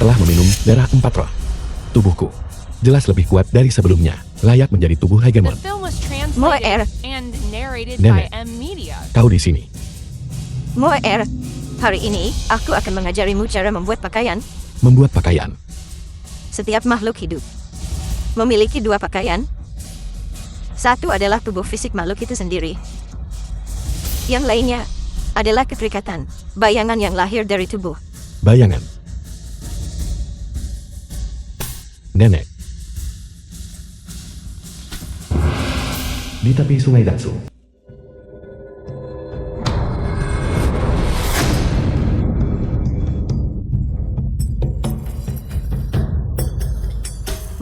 Setelah meminum darah 4 roh, tubuhku jelas lebih kuat dari sebelumnya, layak menjadi tubuh The hegemon. film was Moer. translated and narrated Nenek. by M Media. Kau di sini. Moer, hari ini aku akan mengajarimu cara membuat pakaian. Membuat pakaian. Setiap makhluk hidup memiliki dua pakaian. Satu adalah tubuh fisik makhluk itu sendiri. Yang lainnya adalah keterikatan, bayangan yang lahir dari tubuh. Bayangan. Nenek. Di tepi sungai Datsu.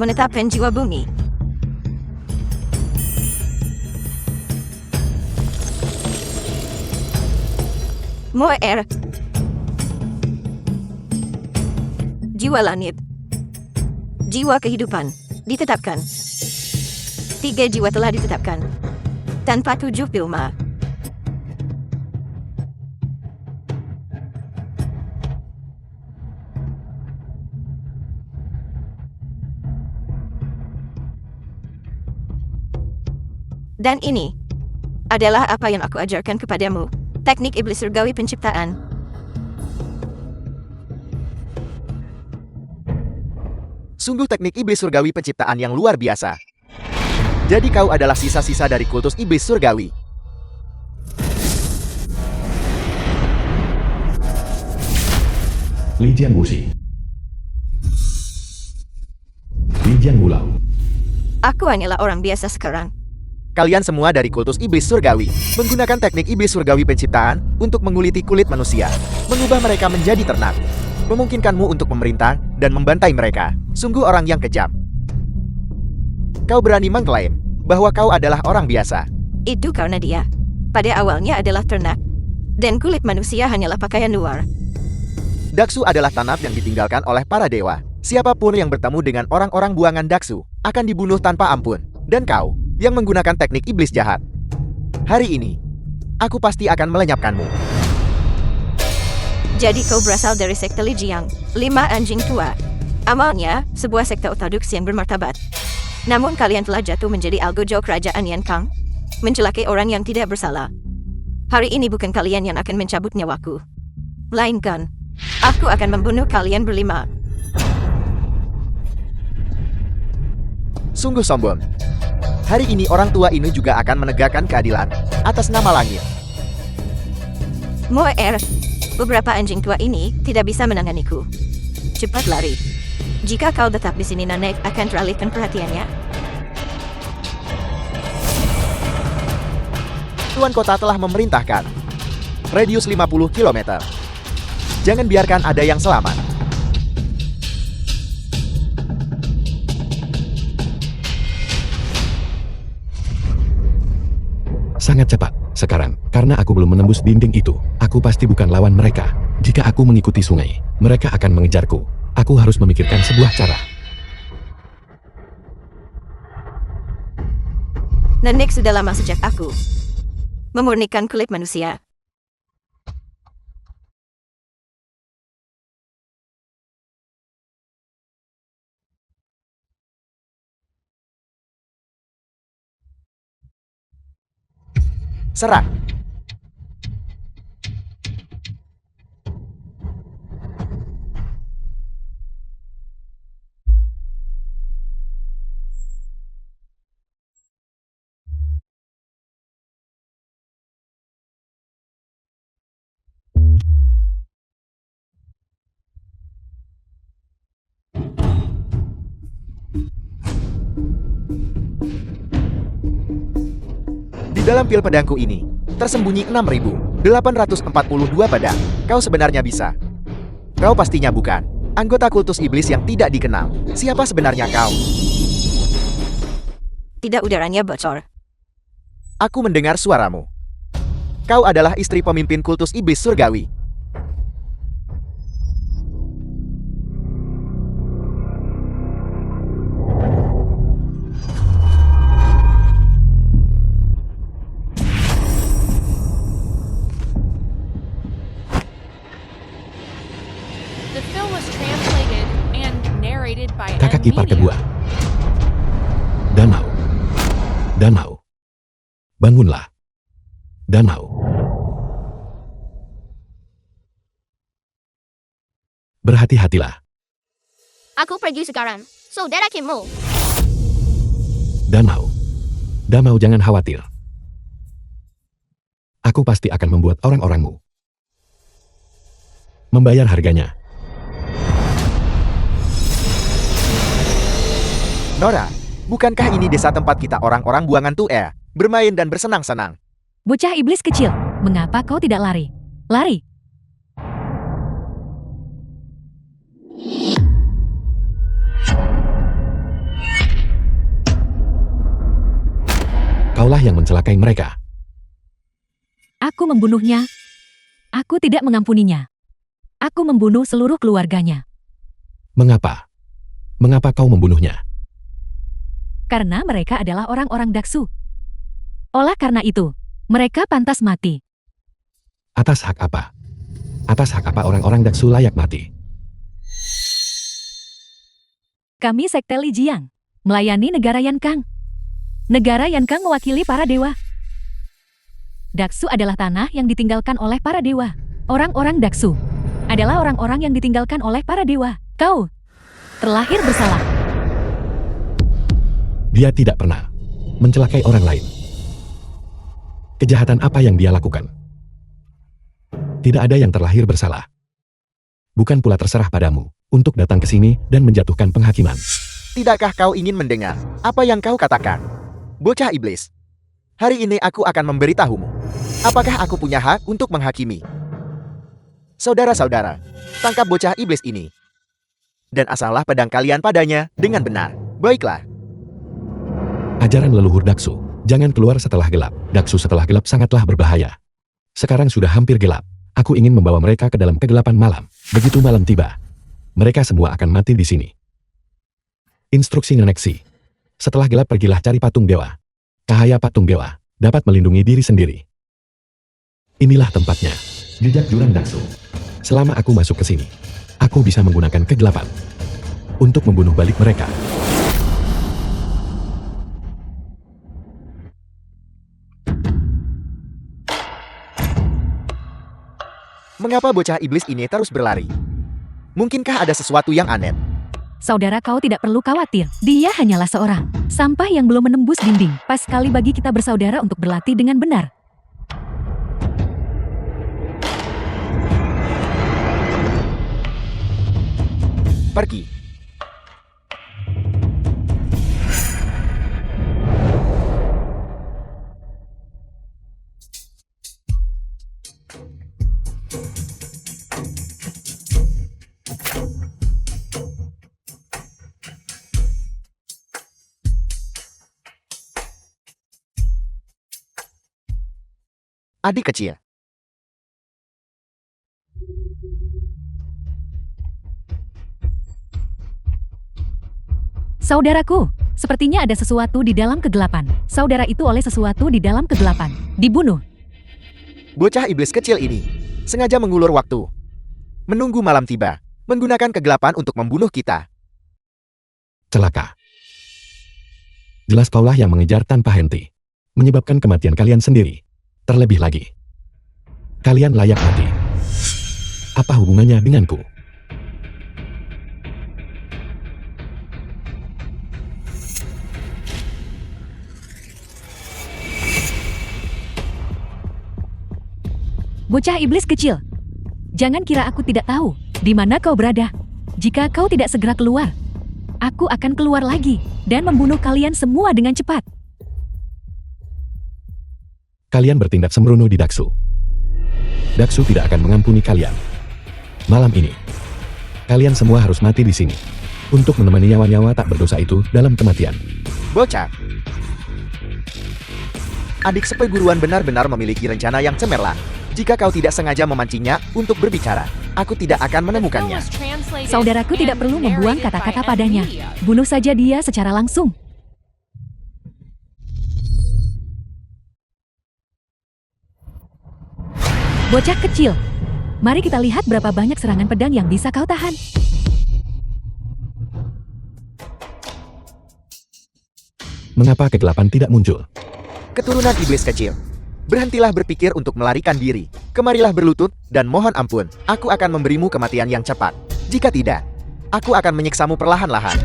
Menetapkan jiwa bumi. Moer. Jiwa langit. Jiwa kehidupan ditetapkan. 3 jiwa telah ditetapkan. Tanpa 7 Pilma. Dan ini adalah apa yang aku ajarkan kepadamu. Teknik iblis surgawi penciptaan. Sungguh teknik iblis surgawi penciptaan yang luar biasa. Jadi kau adalah sisa-sisa dari kultus iblis surgawi. Li Jian Wuxi. Li Jian Wulau. Aku hanyalah orang biasa sekarang. Kalian semua dari kultus iblis surgawi menggunakan teknik iblis surgawi penciptaan untuk menguliti kulit manusia, mengubah mereka menjadi ternak, memungkinkanmu untuk memerintah dan membantai mereka. Sungguh orang yang kejam. Kau berani mengklaim bahwa kau adalah orang biasa. Itu karena dia pada awalnya adalah ternak, dan kulit manusia hanyalah pakaian luar. Daksu adalah tanah yang ditinggalkan oleh para dewa. Siapapun yang bertemu dengan orang-orang buangan Daksu akan dibunuh tanpa ampun. Dan kau yang menggunakan teknik iblis jahat. Hari ini, aku pasti akan melenyapkanmu. Jadi kau berasal dari sekte Li Jiang, 5 anjing tua. Amalnya, sebuah sekte ortodoks yang bermartabat. Namun kalian telah jatuh menjadi algojo kerajaan Yan Kang, mencelakai orang yang tidak bersalah. Hari ini bukan kalian yang akan mencabut nyawaku, melainkan aku akan membunuh kalian berlima. Sungguh sombong. Hari ini orang tua ini juga akan menegakkan keadilan atas nama langit. Moer, beberapa anjing tua ini tidak bisa menanganiku. Cepat lari. Jika kau tetap di sini, Nanek akan teralihkan perhatiannya. Tuan kota telah memerintahkan radius 50 km. Jangan biarkan ada yang selamat. Sangat cepat. Sekarang, karena aku belum menembus dinding itu, aku pasti bukan lawan mereka. Jika aku mengikuti sungai, mereka akan mengejarku. Aku harus memikirkan sebuah cara. Nanek sudah lama sejak aku memurnikan kulit manusia. Serang. Di dalam pil pedangku ini, tersembunyi 6.842 pedang. Kau sebenarnya bisa. Kau pastinya bukan anggota kultus iblis yang tidak dikenal. Siapa sebenarnya kau? Tidak, udaranya bocor. Aku mendengar suaramu. Kau adalah istri pemimpin kultus iblis surgawi. The film was translated Kakak ipar kedua. Danau. Danau. Bangunlah. Danau. Berhati-hatilah. Aku pergi sekarang. Saudara Kimmo. Danau. Danau, jangan khawatir. Aku pasti akan membuat orang-orangmu membayar harganya. Nora, bukankah ini desa tempat kita orang-orang buangan tuh bermain dan bersenang-senang? Bocah iblis kecil, mengapa kau tidak lari? Lari! Kaulah yang mencelakai mereka. Aku membunuhnya. Aku tidak mengampuninya. Aku membunuh seluruh keluarganya. Mengapa? Mengapa kau membunuhnya? Karena mereka adalah orang-orang Daksu. Olah karena itu, mereka pantas mati. Atas hak apa? Atas hak apa orang-orang Daksu layak mati? Kami Sekte Lijiang, melayani negara Yankang. Negara Yankang mewakili para dewa. Daksu adalah tanah yang ditinggalkan oleh para dewa. Orang-orang Daksu adalah orang-orang yang ditinggalkan oleh para dewa. Kau terlahir bersalah. Dia tidak pernah mencelakai orang lain. Kejahatan apa yang dia lakukan? Tidak ada yang terlahir bersalah. Bukan pula terserah padamu untuk datang ke sini dan menjatuhkan penghakiman. Tidakkah kau ingin mendengar apa yang kau katakan? Bocah iblis, hari ini aku akan memberitahumu. Apakah aku punya hak untuk menghakimi? Saudara-saudara, tangkap bocah iblis ini. Dan asanglah pedang kalian padanya dengan benar. Baiklah. Ajaran leluhur Daksu, jangan keluar setelah gelap. Daksu setelah gelap sangatlah berbahaya. Sekarang sudah hampir gelap. Aku ingin membawa mereka ke dalam kegelapan malam. Begitu malam tiba, mereka semua akan mati di sini. Instruksi Neneksi. Setelah gelap pergilah cari patung dewa. Cahaya patung dewa dapat melindungi diri sendiri. Inilah tempatnya. Jejak jurang Daksu. Selama aku masuk ke sini, aku bisa menggunakan kegelapan untuk membunuh balik mereka. Mengapa bocah iblis ini terus berlari? Mungkinkah ada sesuatu yang aneh? Saudara, kau tidak perlu khawatir. Dia hanyalah seorang sampah yang belum menembus dinding. Pas sekali bagi kita bersaudara untuk berlatih dengan benar. Pergi. Adik kecil. Saudaraku, sepertinya ada sesuatu di dalam kegelapan. Saudara itu oleh sesuatu di dalam kegelapan. Dibunuh. Bocah iblis kecil ini sengaja mengulur waktu. Menunggu malam tiba, menggunakan kegelapan untuk membunuh kita. Celaka. Jelas kaulah yang mengejar tanpa henti, menyebabkan kematian kalian sendiri. Terlebih lagi, kalian layak mati. Apa hubungannya denganku? Bocah iblis kecil, jangan kira aku tidak tahu di mana kau berada. Jika kau tidak segera keluar, aku akan keluar lagi dan membunuh kalian semua dengan cepat. Kalian bertindak sembrono di Daksu. Daksu tidak akan mengampuni kalian. Malam ini, kalian semua harus mati di sini untuk menemani nyawa-nyawa tak berdosa itu dalam kematian. Bocah. Adik seperguruan benar-benar memiliki rencana yang cemerlang. Jika kau tidak sengaja memancingnya untuk berbicara, aku tidak akan menemukannya. Saudaraku tidak perlu membuang kata-kata padanya. Bunuh saja dia secara langsung. Bocah kecil, mari kita lihat berapa banyak serangan pedang yang bisa kau tahan. Mengapa kegelapan tidak muncul? Keturunan iblis kecil. Berhentilah berpikir untuk melarikan diri. Kemarilah berlutut dan mohon ampun. Aku akan memberimu kematian yang cepat. Jika tidak, aku akan menyiksamu perlahan-lahan.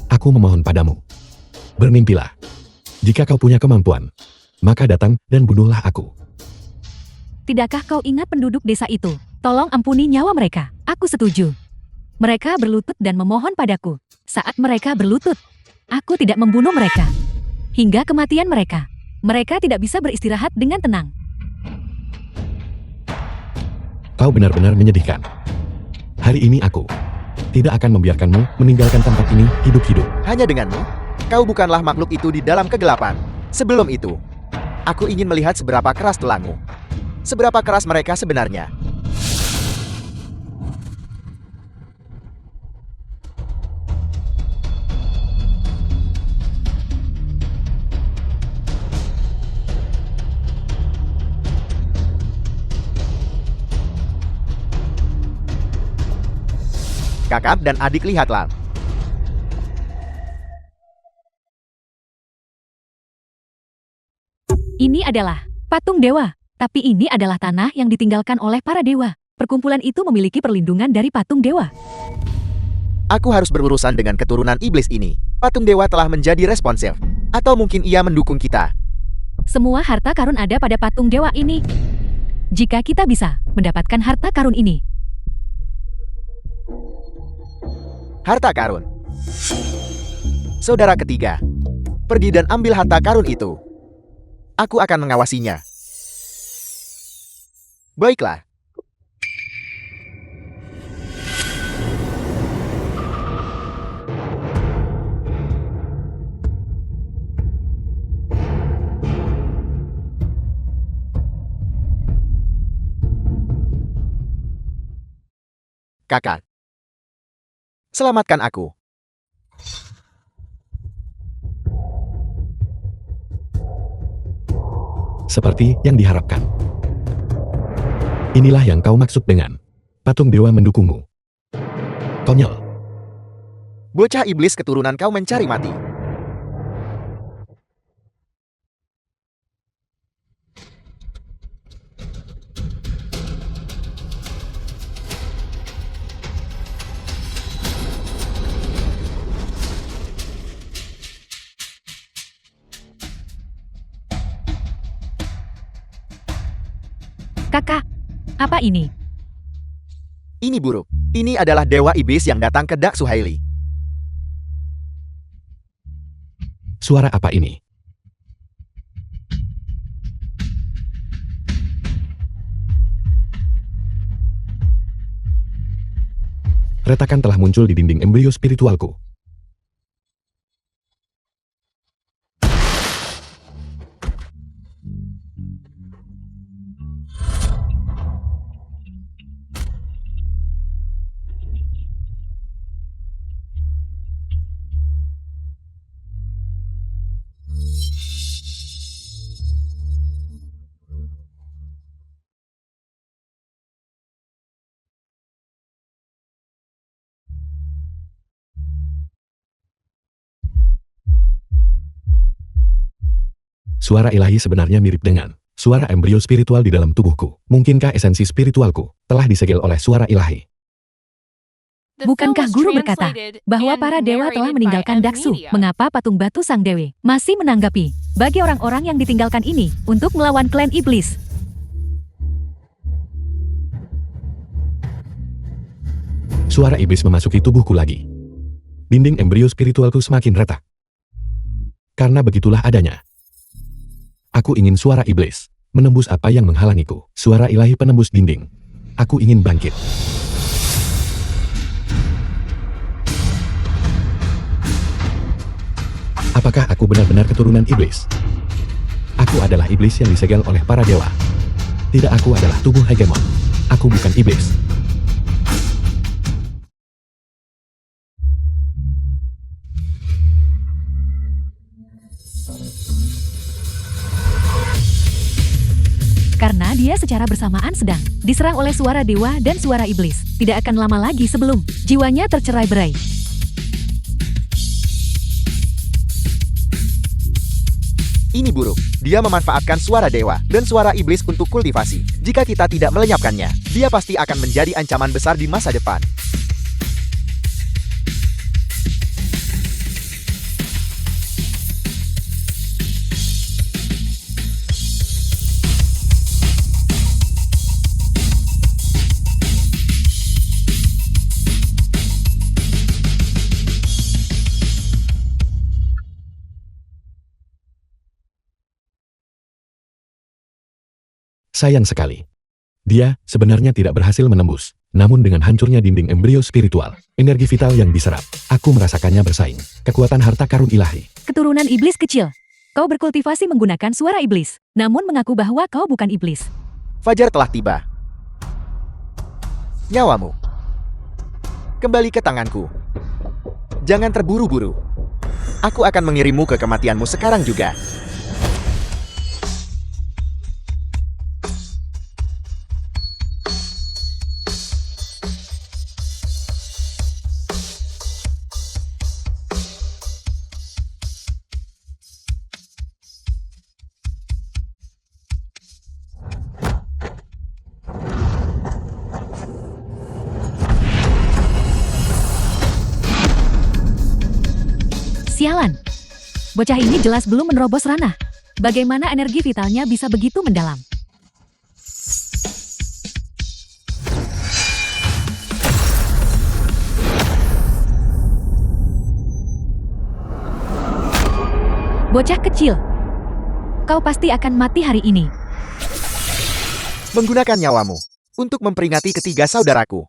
Aku memohon padamu. Bermimpilah. Jika kau punya kemampuan, maka datang dan bunuhlah aku. Tidakkah kau ingat penduduk desa itu? Tolong ampuni nyawa mereka. Aku setuju. Mereka berlutut dan memohon padaku. Saat mereka berlutut, aku tidak membunuh mereka. Hingga kematian mereka, mereka tidak bisa beristirahat dengan tenang. Kau benar-benar menyedihkan. Hari ini aku tidak akan membiarkanmu meninggalkan tempat ini hidup-hidup. Hanya denganmu, kau bukanlah makhluk itu di dalam kegelapan. Sebelum itu, aku ingin melihat seberapa keras tulangmu. Seberapa keras mereka sebenarnya. Kakak dan adik, lihatlah. Ini adalah patung dewa, tapi ini adalah tanah yang ditinggalkan oleh para dewa. Perkumpulan itu memiliki perlindungan dari patung dewa. Aku harus berurusan dengan keturunan iblis ini. Patung dewa telah menjadi responsif. Atau mungkin ia mendukung kita. Semua harta karun ada pada patung dewa ini. Jika kita bisa mendapatkan harta karun ini, Harta karun. Saudara ketiga, pergi dan ambil harta karun itu. Aku akan mengawasinya. Baiklah. Kakak, selamatkan aku. Seperti yang diharapkan. Inilah yang kau maksud dengan patung dewa mendukungmu. Konyol. Bocah iblis keturunan kau mencari mati. Kakak, apa ini? Ini buruk. Ini adalah dewa iblis yang datang ke Dak Suhaili. Suara apa ini? Retakan telah muncul di dinding embrio spiritualku. Suara ilahi sebenarnya mirip dengan suara embrio spiritual di dalam tubuhku. Mungkinkah esensi spiritualku telah disegel oleh suara ilahi? Bukankah guru berkata bahwa para dewa telah meninggalkan Daksu? Mengapa patung batu sang dewi masih menanggapi bagi orang-orang yang ditinggalkan ini untuk melawan klan iblis? Suara iblis memasuki tubuhku lagi. Dinding embrio spiritualku semakin retak. Karena begitulah adanya. Aku ingin suara iblis menembus apa yang menghalangiku. Suara ilahi penembus dinding. Aku ingin bangkit. Apakah aku benar-benar keturunan iblis? Aku adalah iblis yang disegel oleh para dewa. Tidak, aku adalah tubuh hegemon. Aku bukan iblis. Karena dia secara bersamaan sedang diserang oleh suara dewa dan suara iblis. Tidak akan lama lagi sebelum jiwanya tercerai-berai. Ini buruk. Dia memanfaatkan suara dewa dan suara iblis untuk kultivasi. Jika kita tidak melenyapkannya, dia pasti akan menjadi ancaman besar di masa depan. Sayang sekali. Dia sebenarnya tidak berhasil menembus. Namun dengan hancurnya dinding embrio spiritual, energi vital yang diserap, aku merasakannya bersaing. Kekuatan harta karun ilahi. Keturunan iblis kecil. Kau berkultivasi menggunakan suara iblis, namun mengaku bahwa kau bukan iblis. Fajar telah tiba. Nyawamu. Kembali ke tanganku. Jangan terburu-buru. Aku akan mengirimmu ke kematianmu sekarang juga. Sialan. Bocah ini jelas belum menerobos ranah. Bagaimana energi vitalnya bisa begitu mendalam? Bocah kecil. Kau pasti akan mati hari ini. Menggunakan nyawamu untuk memperingati ketiga saudaraku.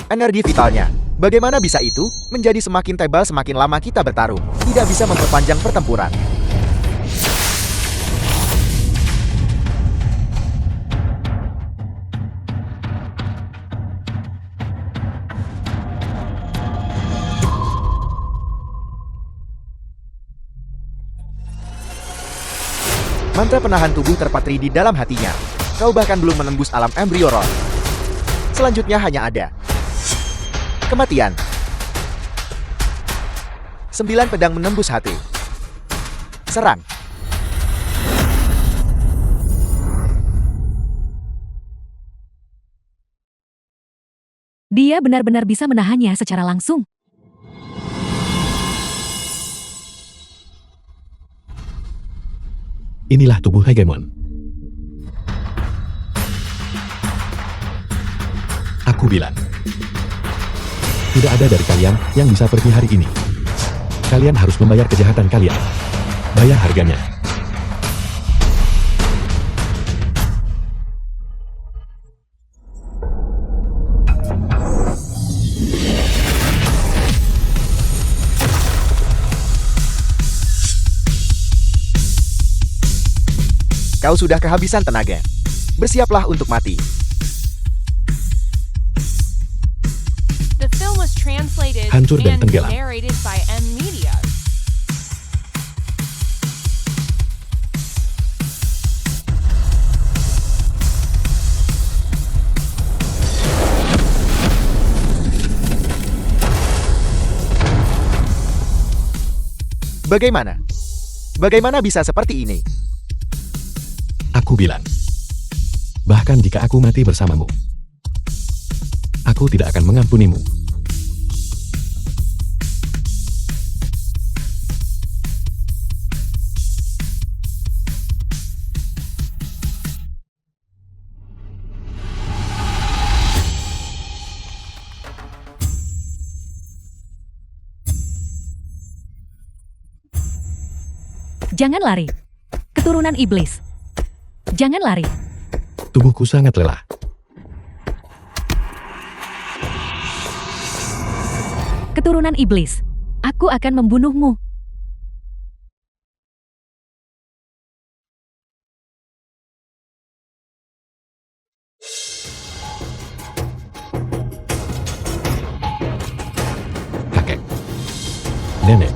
Energi vitalnya. Bagaimana bisa itu? Menjadi semakin tebal semakin lama kita bertarung. Tidak bisa memperpanjang pertempuran. Mantra penahan tubuh terpatri di dalam hatinya. Kau bahkan belum menembus alam embrio roh. Selanjutnya hanya ada kematian. 9 pedang menembus hati. Serang. Dia benar-benar bisa menahannya secara langsung. Inilah tubuh hegemon. Aku bilang, tidak ada dari kalian yang bisa pergi hari ini. Kalian harus membayar kejahatan kalian. Bayar harganya. Kau sudah kehabisan tenaga. Bersiaplah untuk mati. The film was translated Hancur dan and tenggelam. narrated by M Media. Bagaimana? Bagaimana bisa seperti ini? Aku bilang, bahkan jika aku mati bersamamu, aku tidak akan mengampunimu. Jangan lari. Keturunan iblis. Jangan lari. Tubuhku sangat lelah. Keturunan iblis. Aku akan membunuhmu. Kakek. Nenek.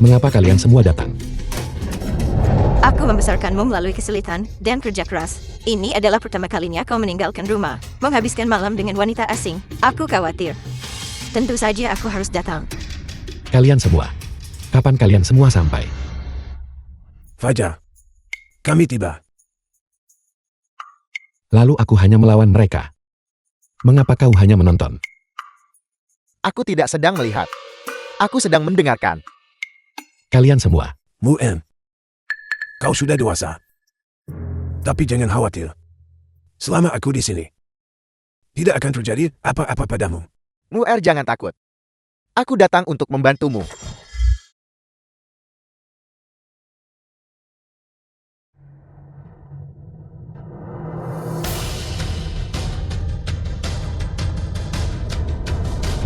Mengapa kalian semua datang? Aku membesarkanmu melalui kesulitan dan kerja keras. Ini adalah pertama kalinya kau meninggalkan rumah, menghabiskan malam dengan wanita asing. Aku khawatir. Tentu saja aku harus datang. Kalian semua. Kapan kalian semua sampai? Fajar. Kami tiba. Lalu aku hanya melawan mereka. Mengapa kau hanya menonton? Aku tidak sedang melihat. Aku sedang mendengarkan. Kalian semua. Mu'en. Kau sudah dewasa. Tapi jangan khawatir. Selama aku di sini, tidak akan terjadi apa-apa padamu. Mu'er, jangan takut. Aku datang untuk membantumu.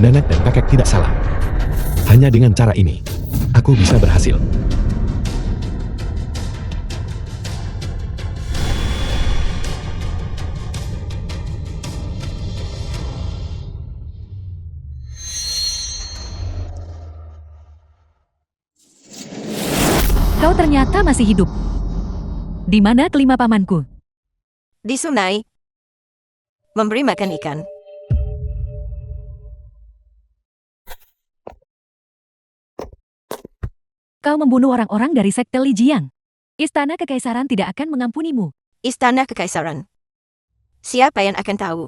Nenek dan kakek tidak salah. Hanya dengan cara ini, aku bisa berhasil. Kau ternyata masih hidup. Di mana kelima pamanku? Di sungai. Memberi makan ikan. Kau membunuh orang-orang dari sekte Lijiang. Istana Kekaisaran tidak akan mengampunimu. Istana Kekaisaran. Siapa yang akan tahu?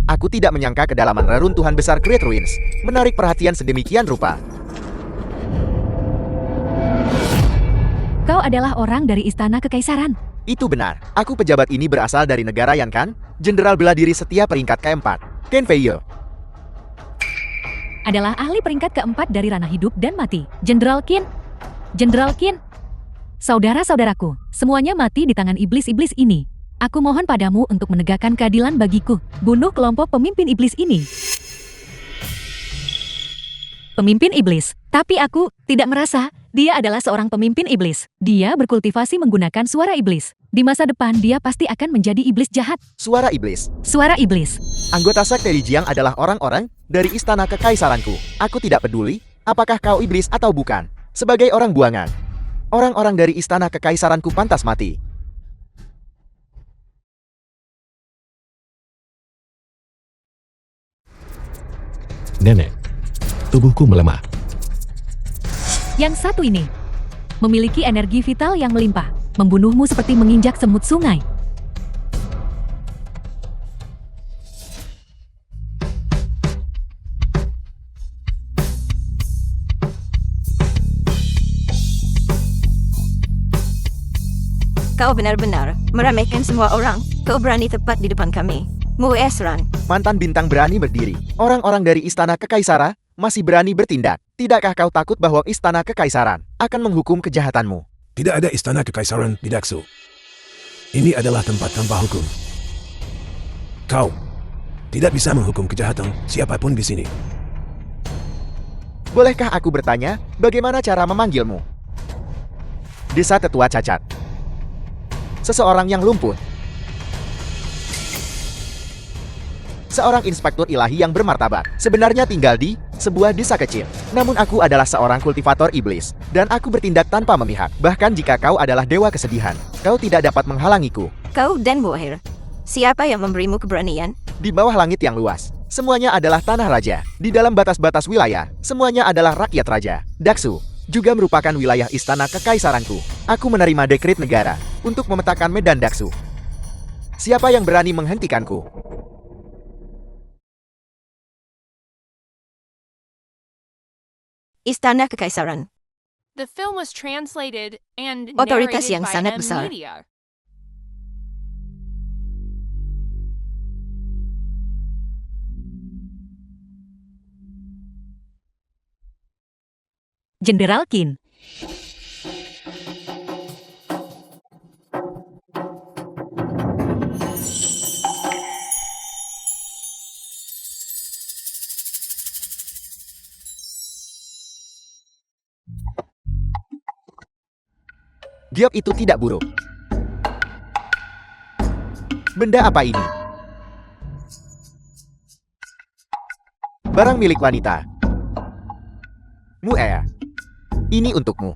Aku tidak menyangka kedalaman reruntuhan besar Great Ruins menarik perhatian sedemikian rupa. Kau adalah orang dari Istana Kekaisaran. Itu benar. Aku pejabat ini berasal dari negara Yan Kan, jenderal bela diri setia peringkat keempat, Ken Feiye. Adalah ahli peringkat keempat dari ranah hidup dan mati. Jenderal Qin. Jenderal Qin. Saudara-saudaraku, semuanya mati di tangan iblis-iblis ini. Aku mohon padamu untuk menegakkan keadilan bagiku. Bunuh kelompok pemimpin iblis ini. Pemimpin iblis. Tapi aku tidak merasa dia adalah seorang pemimpin iblis. Dia berkultivasi menggunakan suara iblis. Di masa depan dia pasti akan menjadi iblis jahat. Suara iblis. Suara iblis. Anggota sekte Lijiang adalah orang-orang dari Istana Kekaisaranku. Aku tidak peduli apakah kau iblis atau bukan. Sebagai orang buangan, orang-orang dari Istana Kekaisaranku pantas mati. Nenek. Tubuhku melemah. Yang satu ini memiliki energi vital yang melimpah, membunuhmu seperti menginjak semut sungai. Kau benar-benar meremehkan semua orang. Kau berani tepat di depan kami. Muesran. Mantan bintang berani berdiri. Orang-orang dari Istana Kekaisaran masih berani bertindak. Tidakkah kau takut bahwa Istana Kekaisaran akan menghukum kejahatanmu? Tidak ada Istana Kekaisaran di Daksu. Ini adalah tempat tanpa hukum. Kau tidak bisa menghukum kejahatan siapapun di sini. Bolehkah aku bertanya, bagaimana cara memanggilmu? Desa Tetua Cacat. Seseorang yang lumpuh. Seorang inspektur ilahi yang bermartabat. Sebenarnya tinggal di sebuah desa kecil. Namun aku adalah seorang kultivator iblis. Dan aku bertindak tanpa memihak. Bahkan jika kau adalah dewa kesedihan, kau tidak dapat menghalangiku. Kau dan Boher. Siapa yang memberimu keberanian? Di bawah langit yang luas, semuanya adalah tanah raja. Di dalam batas-batas wilayah, semuanya adalah rakyat raja. Daksu juga merupakan wilayah Istana Kekaisaranku. Aku menerima dekret negara untuk memetakan medan Daksu. Siapa yang berani menghentikanku? Istana Kekaisaran. The film was translated and Otoritas narrated yang by sangat M besar. Media. Jenderal Qin. Giok itu tidak buruk. Benda apa ini? Barang milik wanita. Mu'e. Ini untukmu.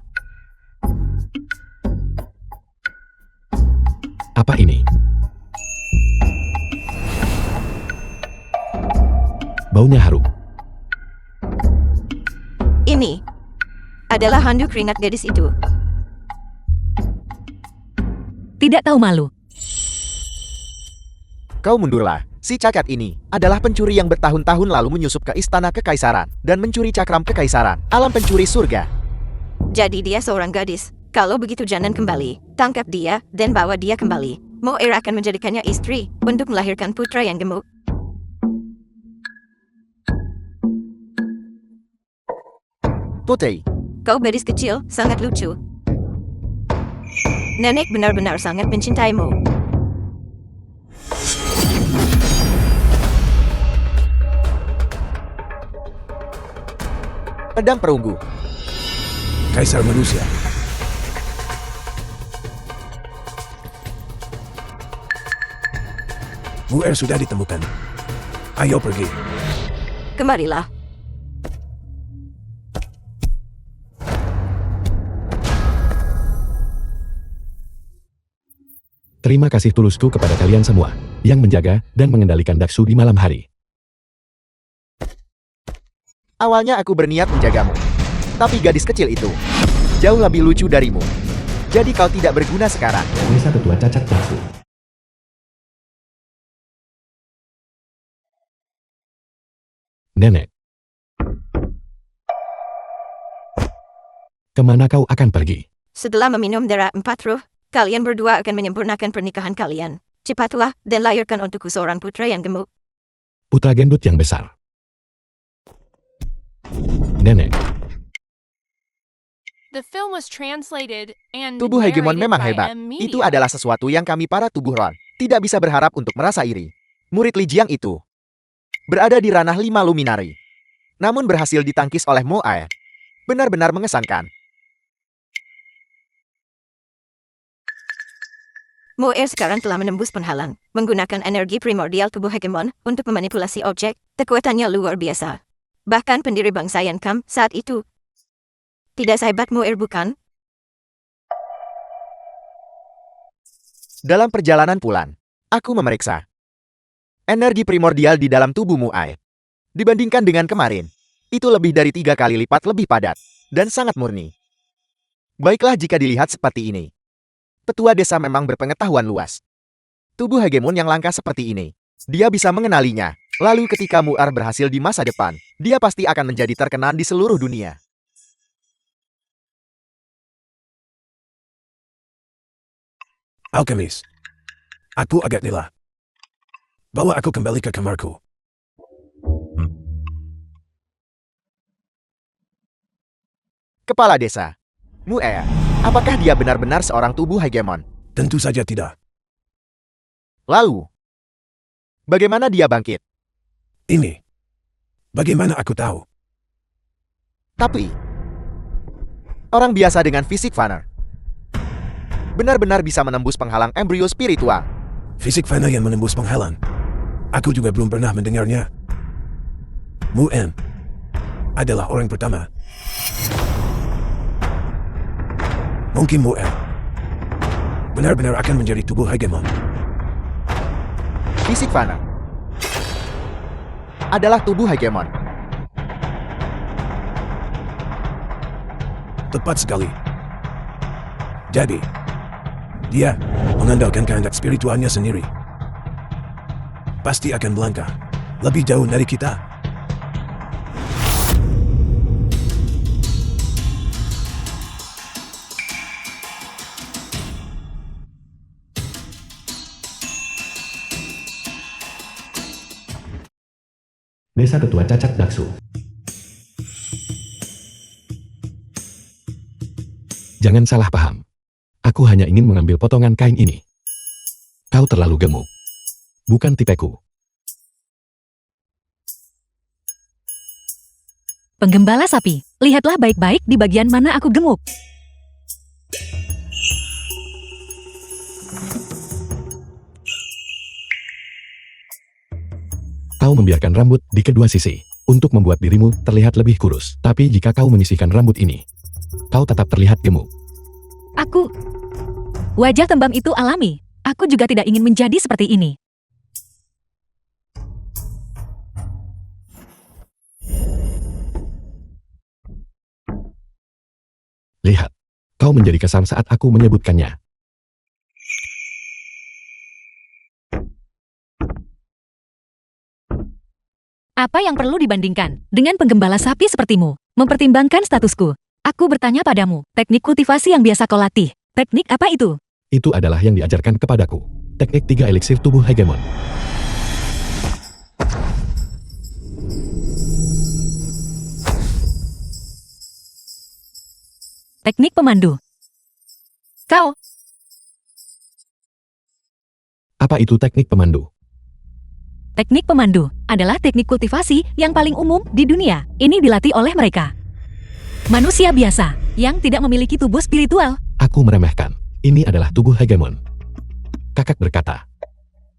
Apa ini? Baunya harum. Ini adalah handuk keringat gadis itu. Tidak tahu malu. Kau mundurlah. Si cacat ini adalah pencuri yang bertahun-tahun lalu menyusup ke istana kekaisaran dan mencuri cakram kekaisaran, alam pencuri surga. Jadi dia seorang gadis. Kalau begitu jangan kembali. Tangkap dia dan bawa dia kembali. Moer akan menjadikannya istri untuk melahirkan putra yang gemuk. Putri, Kau gadis kecil, sangat lucu. Nenek benar-benar sangat mencintaimu. pedang perunggu. Kaisar manusia. Muer sudah ditemukan. Ayo pergi. Kemarilah. Terima kasih tulusku kepada kalian semua yang menjaga dan mengendalikan Daksu di malam hari. Awalnya aku berniat menjagamu. Tapi gadis kecil itu jauh lebih lucu darimu. Jadi kau tidak berguna sekarang. Desa Tetua Cacat Daksu. Nenek. Kemana kau akan pergi? Setelah meminum darah 4 ruh, kalian berdua akan menyempurnakan pernikahan kalian. Cepatlah dan lahirkan untukku seorang putra yang gemuk. Putra gendut yang besar. Nenek. The film was translated and Tubuh hegemon narrated memang by hebat. M. Itu Media. adalah sesuatu yang kami para tubuh Ron tidak bisa berharap untuk merasa iri. Murid Li Jiang itu berada di ranah 5 luminari. Namun berhasil ditangkis oleh Mo Ae. Benar-benar mengesankan. Moer sekarang telah menembus penghalang, menggunakan energi primordial tubuh hegemon untuk memanipulasi objek. Kekuatannya luar biasa. Bahkan pendiri bangsa Yankam saat itu tidak sehebat Moer, bukan? Dalam perjalanan pulang, aku memeriksa energi primordial di dalam tubuh Mo Ae. Dibandingkan dengan kemarin, itu lebih dari 3 kali lipat lebih padat dan sangat murni. Baiklah jika dilihat seperti ini. Petua desa memang berpengetahuan luas. Tubuh hegemon yang langka seperti ini, dia bisa mengenalinya. Lalu ketika Muar berhasil di masa depan, dia pasti akan menjadi terkenal di seluruh dunia. Alkemis. Aku agak lelah. Bawa aku kembali ke kamarku. Kepala desa. Muar, apakah dia benar-benar seorang tubuh hegemon? Tentu saja tidak. Lalu, bagaimana dia bangkit? Ini. Bagaimana aku tahu? Tapi, orang biasa dengan fisik Vanner benar-benar bisa menembus penghalang embrio spiritual. Fisik Fana yang menembus penghalang. Aku juga belum pernah mendengarnya. Muen adalah orang pertama. Mungkin Muen benar-benar akan menjadi tubuh hegemon. Fisik Vanner adalah tubuh hegemon. Tepat sekali. Jadi, dia mengandalkan kehendak spiritualnya sendiri. Pasti akan melangkah lebih jauh dari kita. Desa Tetua Cacat Daksu. Jangan salah paham. Aku hanya ingin mengambil potongan kain ini. Kau terlalu gemuk. Bukan tipeku. Penggembala sapi, lihatlah baik-baik di bagian mana aku gemuk. Kau membiarkan rambut di kedua sisi untuk membuat dirimu terlihat lebih kurus. Tapi jika kau menyisihkan rambut ini, kau tetap terlihat gemuk. Aku... Wajah tembam itu alami. Aku juga tidak ingin menjadi seperti ini. Lihat, kau menjadi kesal saat aku menyebutkannya. Apa yang perlu dibandingkan dengan penggembala sapi sepertimu? Mempertimbangkan statusku. Aku bertanya padamu, teknik kultivasi yang biasa kau latih. Teknik apa itu? Itu adalah yang diajarkan kepadaku. Teknik 3 eliksir tubuh hegemon. Teknik pemandu. Kau, Apa itu teknik pemandu? teknik pemandu adalah teknik kultivasi yang paling umum di dunia. Ini dilatih oleh mereka. Manusia biasa yang tidak memiliki tubuh spiritual. Aku meremehkan. Ini adalah tubuh hegemon. Kakak berkata.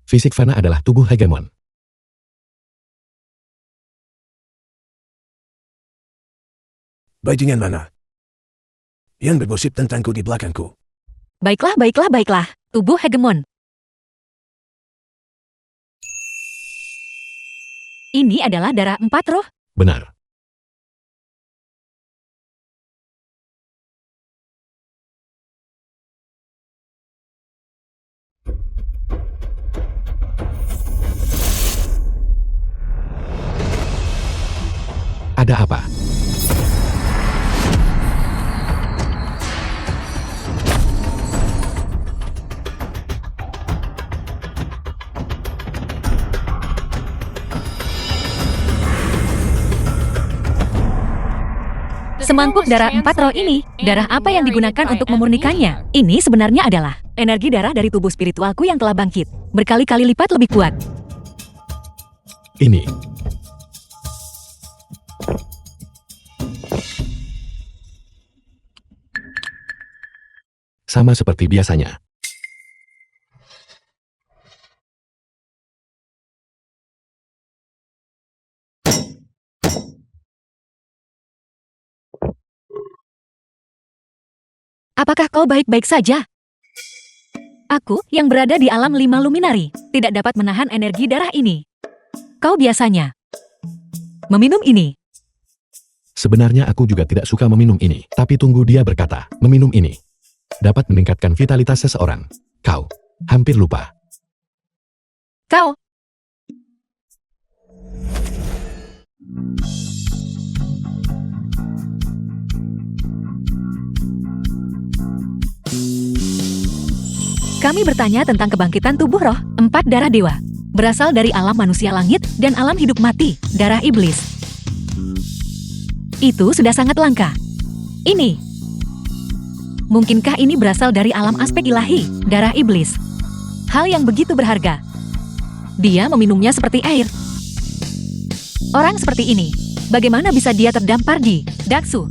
Fisik fana adalah tubuh hegemon. Bajingan mana? Yang bergosip tentangku di belakangku. Baiklah, baiklah, baiklah. Tubuh hegemon. Ini adalah darah 4 roh. Benar. Ada apa? Semangkuk darah 4 roh ini, darah apa yang digunakan untuk memurnikannya? Ini sebenarnya adalah energi darah dari tubuh spiritualku yang telah bangkit. Berkali-kali lipat lebih kuat. Ini. Sama seperti biasanya. Apakah kau baik-baik saja? Aku, yang berada di alam 5 luminari, tidak dapat menahan energi darah ini. Kau biasanya meminum ini. Sebenarnya aku juga tidak suka meminum ini. Tapi tunggu, dia berkata, meminum ini dapat meningkatkan vitalitas seseorang. Kau hampir lupa. Kau, kami bertanya tentang kebangkitan tubuh roh, 4 darah dewa. Berasal dari alam manusia langit dan alam hidup mati, darah iblis. Itu sudah sangat langka. Ini. Mungkinkah ini berasal dari alam aspek ilahi, darah iblis? Hal yang begitu berharga. Dia meminumnya seperti air. Orang seperti ini, bagaimana bisa dia terdampar di Daksu?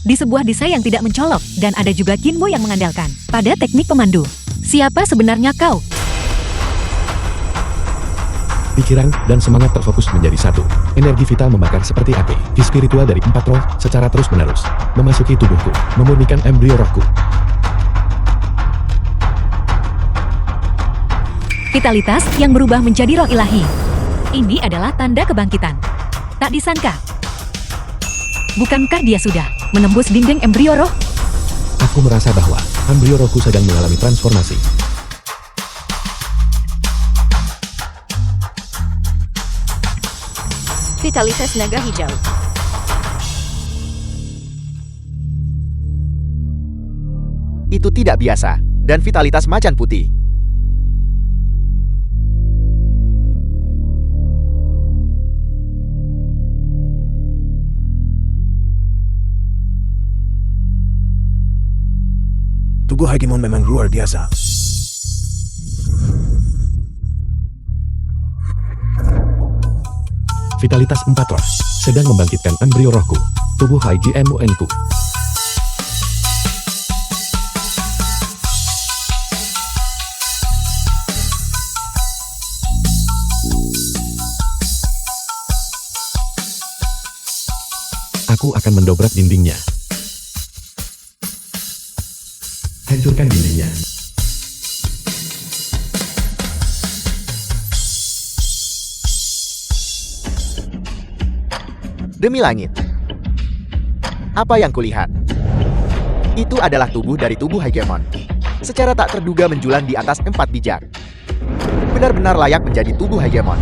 Di sebuah desa yang tidak mencolok, dan ada juga Kinbo yang mengandalkan pada teknik pemandu. Siapa sebenarnya kau? Pikiran dan semangat terfokus menjadi satu. Energi vital membakar seperti api. Ki spiritual dari 4 roh secara terus-menerus memasuki tubuhku, memurnikan embrio rohku. Vitalitas yang berubah menjadi roh ilahi. Ini adalah tanda kebangkitan. Tak disangka. Bukankah dia sudah menembus dinding embrio roh? Aku merasa bahwa embrio rohku sedang mengalami transformasi. Vitalitas naga hijau. Itu tidak biasa, dan vitalitas macan putih. Tubuh hegemon memang luar biasa. Vitalitas 4 roh sedang membangkitkan embrio rohku, tubuh HGMUN-ku. Aku akan mendobrak dindingnya. Hancurkan dindingnya. Demi langit. Apa yang kulihat? Itu adalah tubuh dari tubuh hegemon. Secara tak terduga menjulang di atas 4 bijak. Benar-benar layak menjadi tubuh hegemon.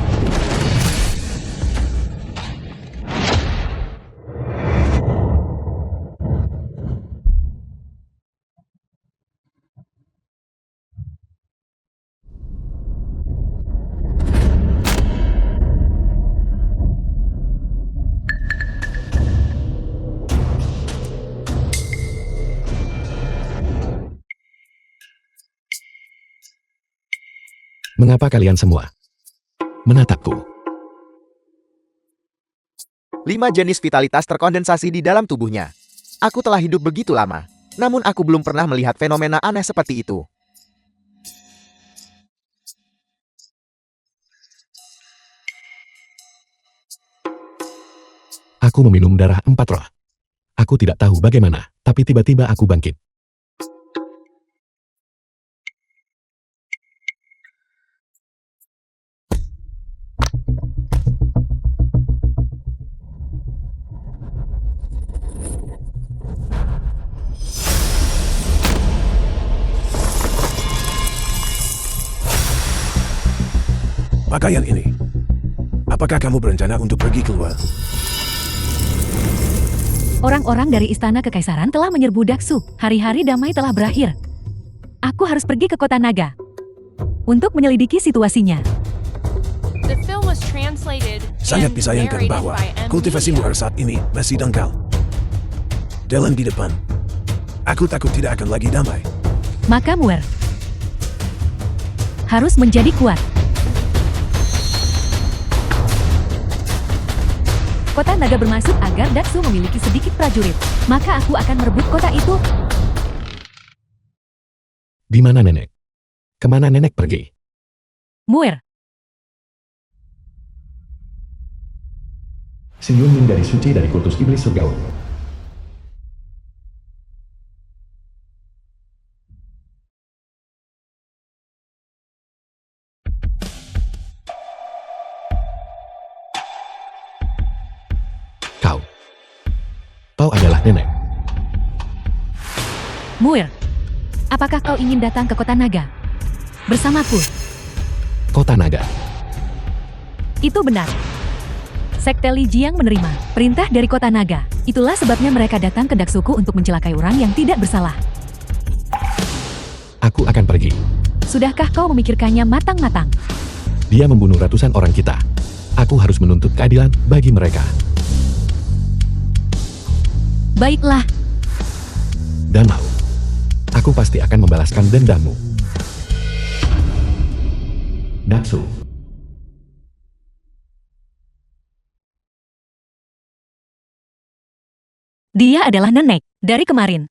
Mengapa kalian semua menatapku? 5 jenis vitalitas terkondensasi di dalam tubuhnya. Aku telah hidup begitu lama, namun aku belum pernah melihat fenomena aneh seperti itu. Aku meminum darah 4 roh. Aku tidak tahu bagaimana, tapi tiba-tiba aku bangkit. Pakaian ini. Apakah kamu berencana untuk pergi keluar? Orang-orang dari Istana Kekaisaran telah menyerbu Daksu. Hari-hari damai telah berakhir. Aku harus pergi ke kota naga untuk menyelidiki situasinya. the film was translated Sangat and disayangkan narrated bahwa by M. kultivasi muar saat ini masih dangkal. Dalam di depan, aku takut tidak akan lagi damai. Maka Muer harus menjadi kuat. Kota naga bermaksud agar Daksu memiliki sedikit prajurit. Maka aku akan merebut kota itu. Di mana nenek? Kemana nenek pergi? Muer, Senyum dari suci dari kultus iblis surgawi. Kau adalah nenek. Muer, apakah kau ingin datang ke kota naga bersamaku? Kota naga. Itu benar. Sekte Li Jiang menerima perintah dari kota naga. Itulah sebabnya mereka datang ke Daksuku untuk mencelakai orang yang tidak bersalah. Aku akan pergi. Sudahkah kau memikirkannya matang-matang? Dia membunuh ratusan orang kita. Aku harus menuntut keadilan bagi mereka. Baiklah, Dan mau. Aku pasti akan membalaskan dendammu. Daksu. dia adalah nenek dari kemarin.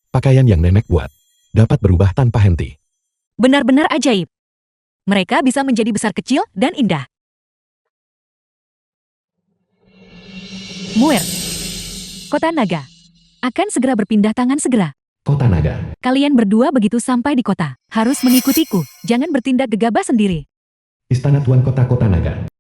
Pakaian yang nenek buat dapat berubah tanpa henti. Benar-benar ajaib. Mereka bisa menjadi besar kecil dan indah. Muer, kota naga akan segera berpindah tangan segera. Kota naga. Kalian berdua begitu sampai di kota, harus mengikutiku. Jangan bertindak gegabah sendiri. Istana Tuan Kota Naga.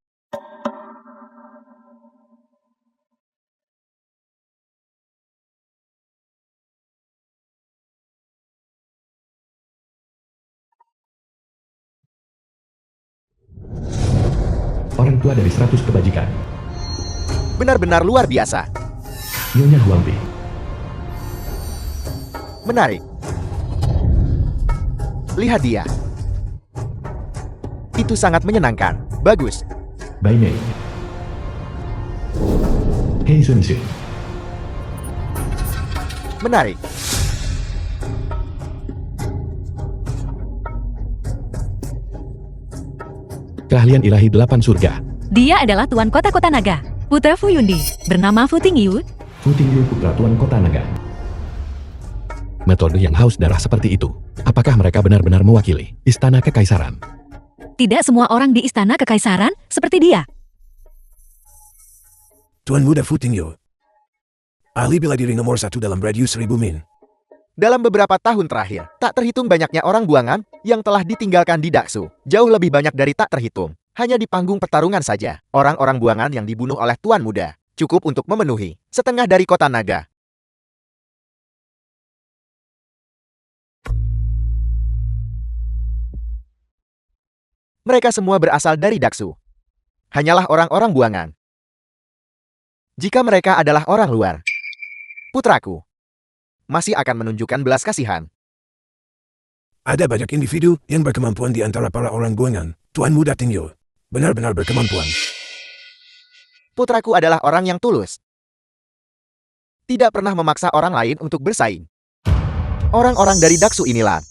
Orang tua dari 100 kebajikan. Benar-benar luar biasa. Nyonya Huangbi. Menarik. Lihat dia. Itu sangat menyenangkan. Bagus. Bai Mei. Hei Sun Shu. Menarik. Keahlian ilahi 8 surga. Dia adalah Tuan Kota Naga, putra Fu Yundi, bernama Fu Tingyu. Fu Tingyu putra Tuan Kota Naga. Metode yang haus darah seperti itu. Apakah mereka benar-benar mewakili Istana Kekaisaran? Tidak semua orang di Istana Kekaisaran seperti dia. Tuan Muda Fu Tingyu. Ahli bela diri nomor 1 dalam radius 1000 min. Dalam beberapa tahun terakhir, tak terhitung banyaknya orang buangan yang telah ditinggalkan di Daksu. Jauh lebih banyak dari tak terhitung. Hanya di panggung pertarungan saja, orang-orang buangan yang dibunuh oleh Tuan Muda cukup untuk memenuhi setengah dari kota naga. Mereka semua berasal dari Daksu. Hanyalah orang-orang buangan. Jika mereka adalah orang luar, putraku masih akan menunjukkan belas kasihan. Ada banyak individu yang berkemampuan di antara para orang buangan. Tuan Muda Tingyo benar-benar berkemampuan. Putraku adalah orang yang tulus. Tidak pernah memaksa orang lain untuk bersaing. Orang-orang dari Daksu inilah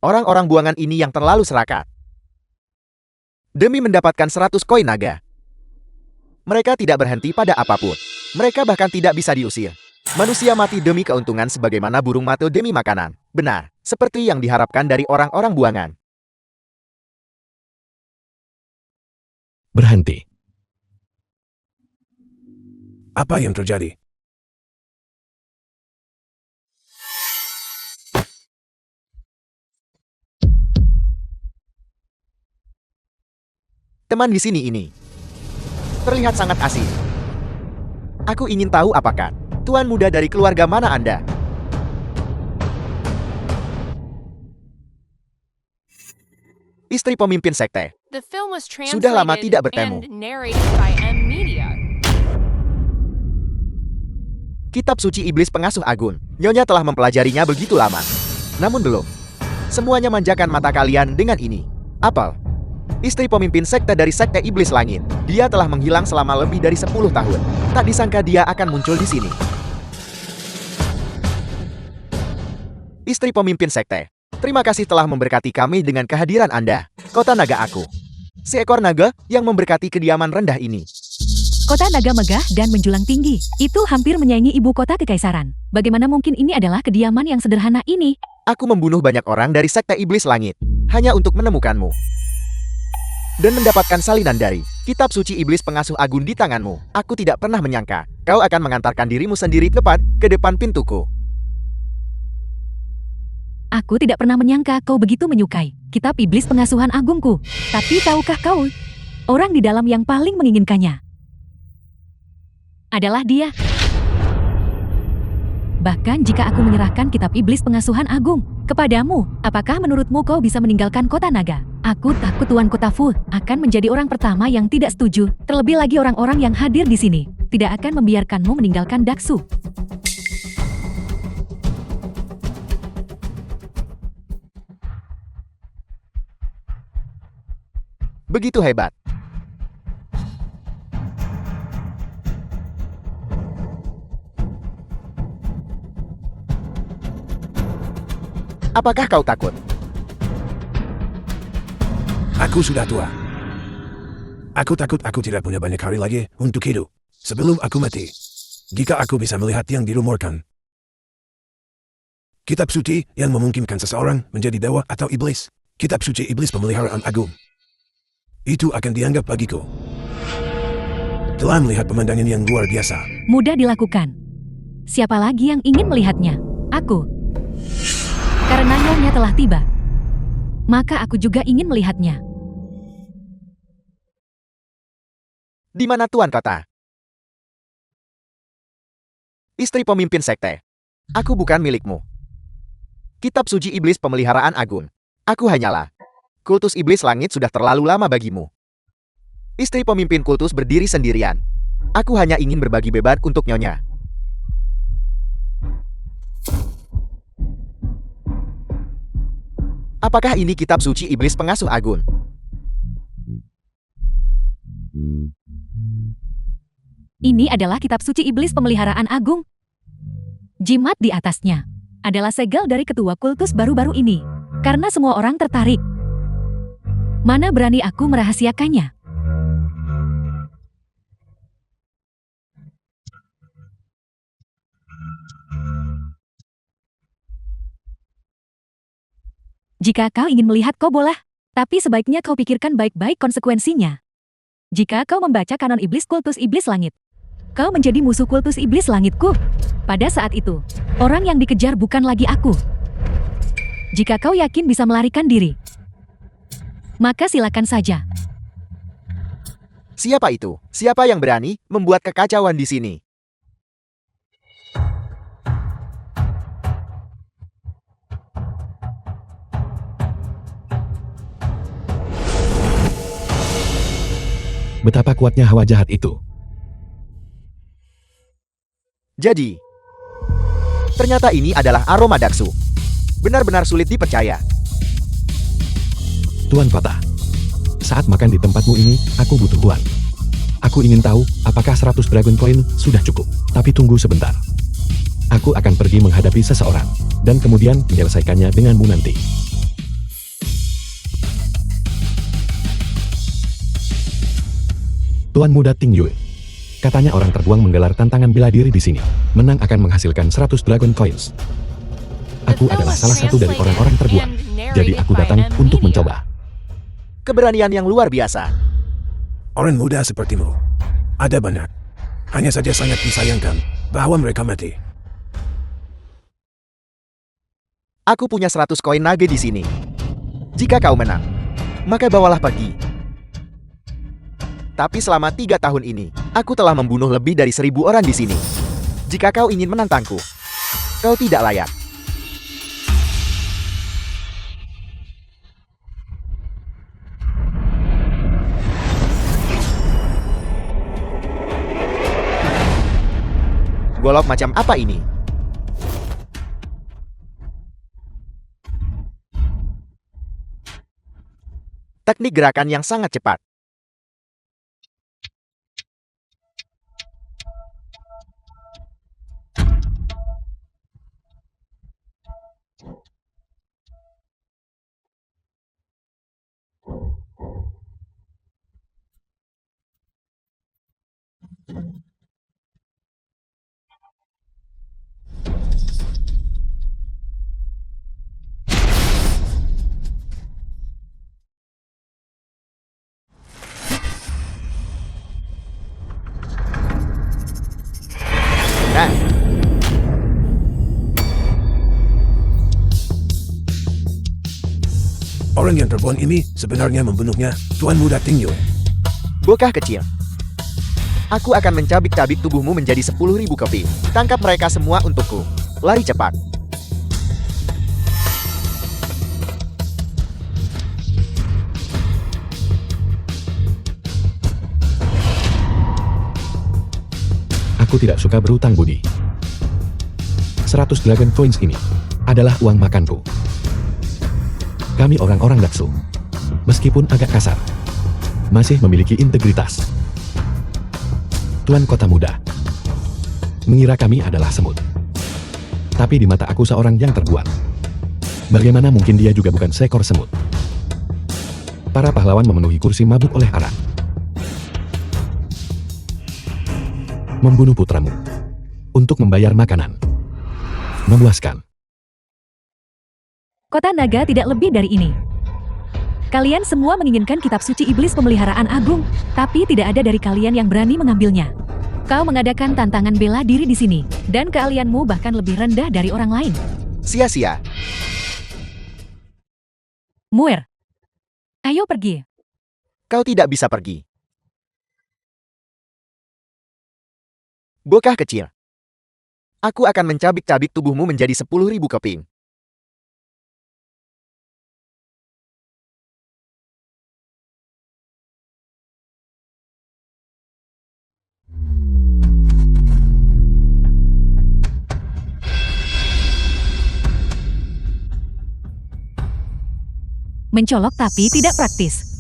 orang-orang buangan ini yang terlalu serakah. Demi mendapatkan 100 koin naga, mereka tidak berhenti pada apapun. Mereka bahkan tidak bisa diusir. Manusia mati demi keuntungan sebagaimana burung mati demi makanan. Benar, seperti yang diharapkan dari orang-orang buangan. Berhenti. Apa yang terjadi? Teman di sini ini terlihat sangat asing. Aku ingin tahu apakah Tuan Muda dari keluarga mana Anda? Istri pemimpin sekte. The film was Sudah lama translated tidak bertemu. and narrated by M Media. Kitab Suci Iblis Pengasuh Agun. Nyonya telah mempelajarinya begitu lama. Namun belum. Semuanya manjakan mata kalian dengan ini. Apel. Istri pemimpin sekte dari sekte Iblis Langit. Dia telah menghilang selama lebih dari 10 tahun. Tak disangka dia akan muncul di sini. Istri pemimpin sekte. Terima kasih telah memberkati kami dengan kehadiran Anda. Kota naga aku. Seekor naga yang memberkati kediaman rendah ini. Kota naga megah dan menjulang tinggi. Itu hampir menyaingi ibu kota kekaisaran. Bagaimana mungkin ini adalah kediaman yang sederhana ini? Aku membunuh banyak orang dari sekte Iblis Langit. Hanya untuk menemukanmu. Dan mendapatkan salinan dari Kitab Suci Iblis Pengasuh Agun di tanganmu. Aku tidak pernah menyangka kau akan mengantarkan dirimu sendiri tepat ke depan pintuku. Aku tidak pernah menyangka kau begitu menyukai Kitab Iblis Pengasuhan Agungku. Tapi tahukah kau, orang di dalam yang paling menginginkannya adalah dia. Bahkan jika aku menyerahkan Kitab Iblis Pengasuhan Agung kepadamu, apakah menurutmu kau bisa meninggalkan kota naga? Aku takut Tuan Kota Fu akan menjadi orang pertama yang tidak setuju. Terlebih lagi orang-orang yang hadir di sini tidak akan membiarkanmu meninggalkan Daksu. Begitu hebat. Apakah kau takut? Aku sudah tua. Aku takut aku tidak punya banyak hari lagi untuk hidup sebelum aku mati. Jika aku bisa melihat yang dirumorkan, Kitab suci yang memungkinkan seseorang menjadi dewa atau iblis, Kitab suci Iblis Pemeliharaan Agung, itu akan dianggap bagiku telah melihat pemandangan yang luar biasa. Mudah dilakukan. Siapa lagi yang ingin melihatnya? Aku. Karena nyonya telah tiba, maka aku juga ingin melihatnya. Di mana Tuan Kota? Istri pemimpin sekte. Aku bukan milikmu. Kitab Suci Iblis Pemeliharaan Agung. Aku hanyalah kultus Iblis Langit sudah terlalu lama bagimu. Istri pemimpin kultus berdiri sendirian. Aku hanya ingin berbagi beban untuk nyonya. Apakah ini Kitab Suci Iblis Pengasuh Agung? Ini adalah Kitab Suci Iblis Pemeliharaan Agung. Jimat di atasnya adalah segel dari ketua kultus baru-baru ini. Karena semua orang tertarik. Mana berani aku merahasiakannya? Jika kau ingin melihat, kau boleh. Tapi sebaiknya kau pikirkan baik-baik konsekuensinya. Jika kau membaca kanon iblis kultus iblis langit, Kau menjadi musuh kultus iblis langitku. Pada saat itu, orang yang dikejar bukan lagi aku. Jika kau yakin bisa melarikan diri, maka silakan saja. Siapa itu? Siapa yang berani membuat kekacauan di sini? Betapa kuatnya hawa jahat itu. Jadi, ternyata ini adalah aroma Daksu. Benar-benar sulit dipercaya. Tuan Kota, saat makan di tempatmu ini, aku butuh uang. Aku ingin tahu, apakah 100 Dragon Coin sudah cukup. Tapi tunggu sebentar. Aku akan pergi menghadapi seseorang, dan kemudian menyelesaikannya denganmu nanti. Tuan Muda Ting Yue. Katanya orang terbuang menggelar tantangan bela diri di sini. Menang akan menghasilkan 100 Dragon Coins. Aku adalah salah satu dari orang-orang terbuang. Jadi aku datang untuk mencoba. Keberanian yang luar biasa. Orang muda sepertimu. Ada banyak. Hanya saja sangat disayangkan bahwa mereka mati. Aku punya 100 koin nage di sini. Jika kau menang, maka bawalah pergi. Tapi selama 3 tahun ini, aku telah membunuh lebih dari 1000 orang di sini. Jika kau ingin menantangku, kau tidak layak. Golok macam apa ini? Teknik gerakan yang sangat cepat. Nah, Orang yang terbuang ini sebenarnya membunuhnya Tuan Muda Ting Yue. bocah kecil. Aku akan mencabik-cabik tubuhmu menjadi 10.000 keping. Tangkap mereka semua untukku. Lari cepat. Aku tidak suka berutang budi. 100 Dragon Coins ini adalah uang makanku. Kami orang-orang Daksu, meskipun agak kasar, masih memiliki integritas. Tuan Kota Muda mengira kami adalah semut. Tapi di mata aku seorang yang terbuang. Bagaimana mungkin dia juga bukan seekor semut? Para pahlawan memenuhi kursi mabuk oleh arak. Membunuh putramu untuk membayar makanan. Memuaskan. Kota naga tidak lebih dari ini. Kalian semua menginginkan kitab suci iblis pemeliharaan agung, tapi tidak ada dari kalian yang berani mengambilnya. Kau mengadakan tantangan bela diri di sini, dan keahlianmu bahkan lebih rendah dari orang lain. Sia-sia. Muir, ayo pergi. Kau tidak bisa pergi. Bocah kecil. Aku akan mencabik-cabik tubuhmu menjadi 10.000 keping. Mencolok tapi tidak praktis.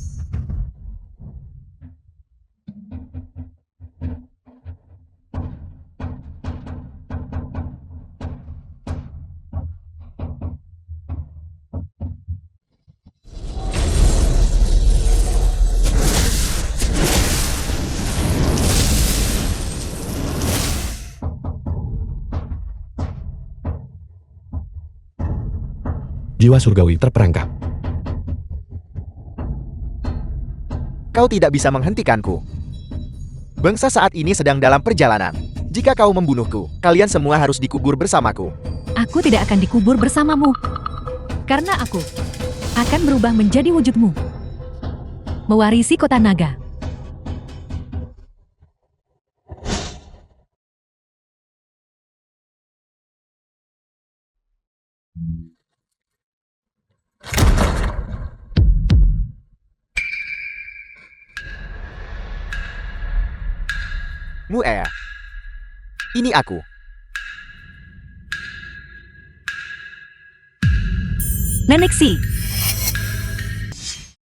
Jiwa surgawi terperangkap. Kau tidak bisa menghentikanku. Bangsa saat ini sedang dalam perjalanan. Jika kau membunuhku, kalian semua harus dikubur bersamaku. Aku tidak akan dikubur bersamamu. Karena aku akan berubah menjadi wujudmu. Mewarisi kota naga. Mu'e. Ini aku. Nenek Si.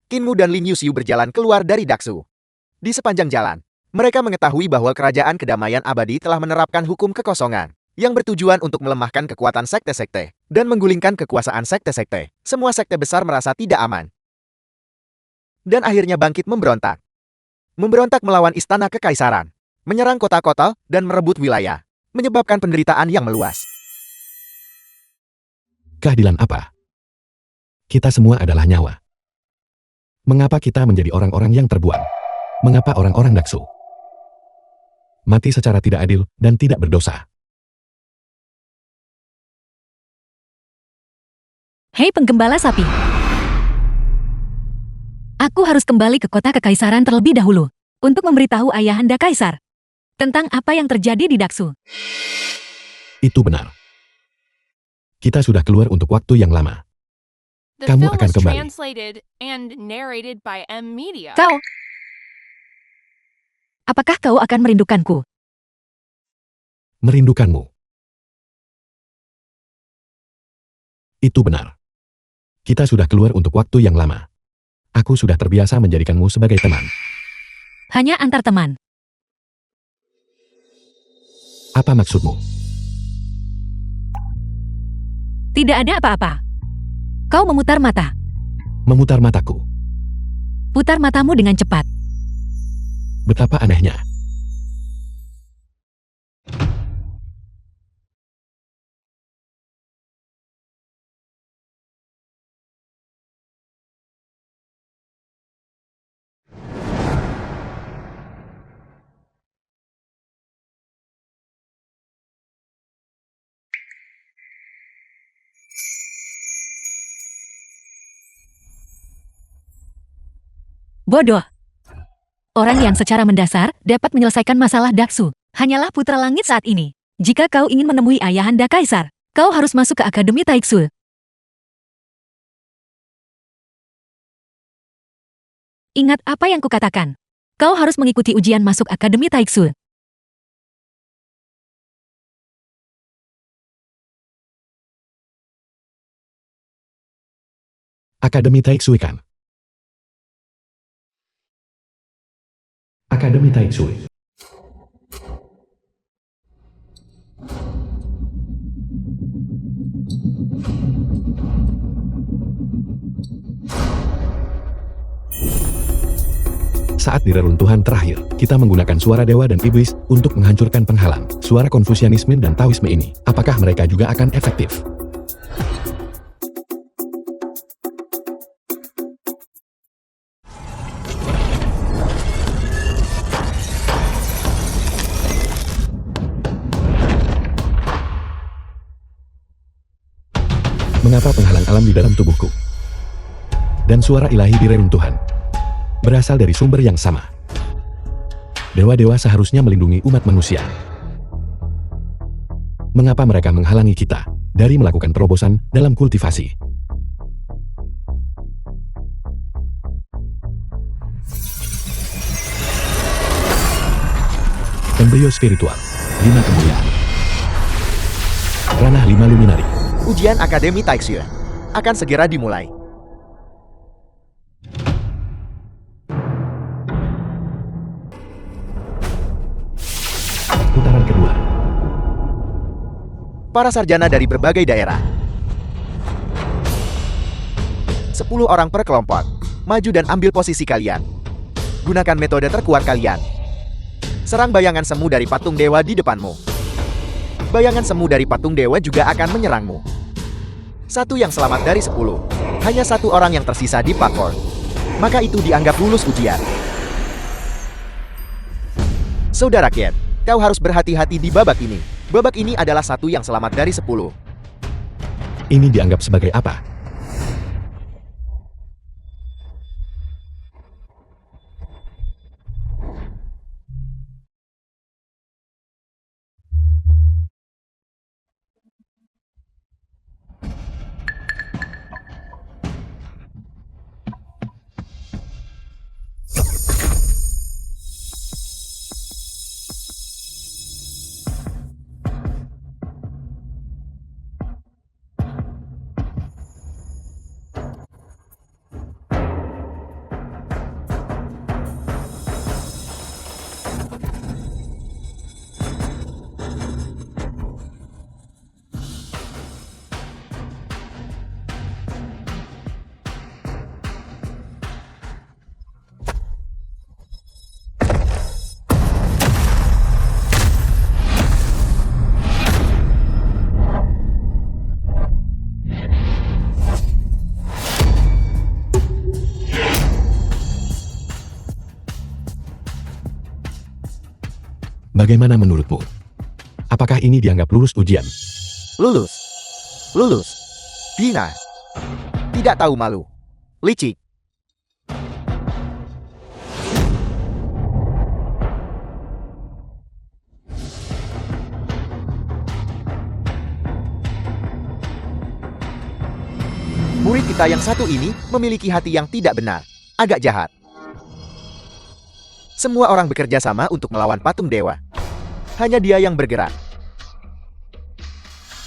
Kinmu dan Lin Yuxiu berjalan keluar dari Daksu. Di sepanjang jalan, mereka mengetahui bahwa kerajaan kedamaian abadi telah menerapkan hukum kekosongan yang bertujuan untuk melemahkan kekuatan sekte-sekte dan menggulingkan kekuasaan sekte-sekte. Semua sekte besar merasa tidak aman. Dan akhirnya bangkit memberontak. Memberontak melawan istana kekaisaran, menyerang kota-kota dan merebut wilayah, menyebabkan penderitaan yang meluas. Keadilan apa? Kita semua adalah nyawa. Mengapa kita menjadi orang-orang yang terbuang? Mengapa orang-orang Daksu mati secara tidak adil dan tidak berdosa? Hei penggembala sapi. Aku harus kembali ke kota kekaisaran terlebih dahulu untuk memberitahu Ayahanda Kaisar tentang apa yang terjadi di Daksu. Itu benar. Kita sudah keluar untuk waktu yang lama. The Kamu film akan was kembali. translated and narrated by M Media. Kau. Apakah kau akan merindukanku? Merindukanmu. Itu benar. Kita sudah keluar untuk waktu yang lama. Aku sudah terbiasa menjadikanmu sebagai teman. Hanya antar teman. Apa maksudmu? Tidak ada apa-apa. Kau memutar mata. Memutar mataku. Putar matamu dengan cepat. Betapa anehnya. Bodoh. Orang yang secara mendasar dapat menyelesaikan masalah Daksu hanyalah putra langit saat ini. Jika kau ingin menemui Ayahanda Kaisar, kau harus masuk ke Akademi Taiksu. Ingat apa yang kukatakan. Kau harus mengikuti ujian masuk Akademi Taiksu. Akademi Taiksu kan? Akademi Taiksu. Saat di reruntuhan terakhir, kita menggunakan suara dewa dan iblis untuk menghancurkan penghalang suara Konfusianisme dan Taoisme ini. Apakah mereka juga akan efektif? Mengapa penghalang alam di dalam tubuhku dan suara ilahi di reruntuhan berasal dari sumber yang sama? Dewa-dewa seharusnya melindungi umat manusia. Mengapa mereka menghalangi kita dari melakukan terobosan dalam kultivasi? Embrio spiritual, 5 kemuliaan. Ranah 5 luminari. Ujian Akademi Taiksu akan segera dimulai. Putaran kedua. Para sarjana dari berbagai daerah. 10 orang per kelompok. Maju dan ambil posisi kalian. Gunakan metode terkuat kalian. Serang bayangan semu dari patung dewa di depanmu. Bayangan semu dari patung dewa juga akan menyerangmu. Satu yang selamat dari 10. Hanya satu orang yang tersisa di parkour. Maka itu dianggap lulus ujian. Saudara Ken, kau harus berhati-hati di babak ini. Babak ini adalah satu yang selamat dari 10. Ini dianggap sebagai apa? Bagaimana menurutmu? Apakah ini dianggap lulus ujian? Lulus. Lulus. Dina. Tidak tahu malu. Licik. Murid kita yang satu ini memiliki hati yang tidak benar. Agak jahat. Semua orang bekerja sama untuk melawan patung dewa. Hanya dia yang bergerak.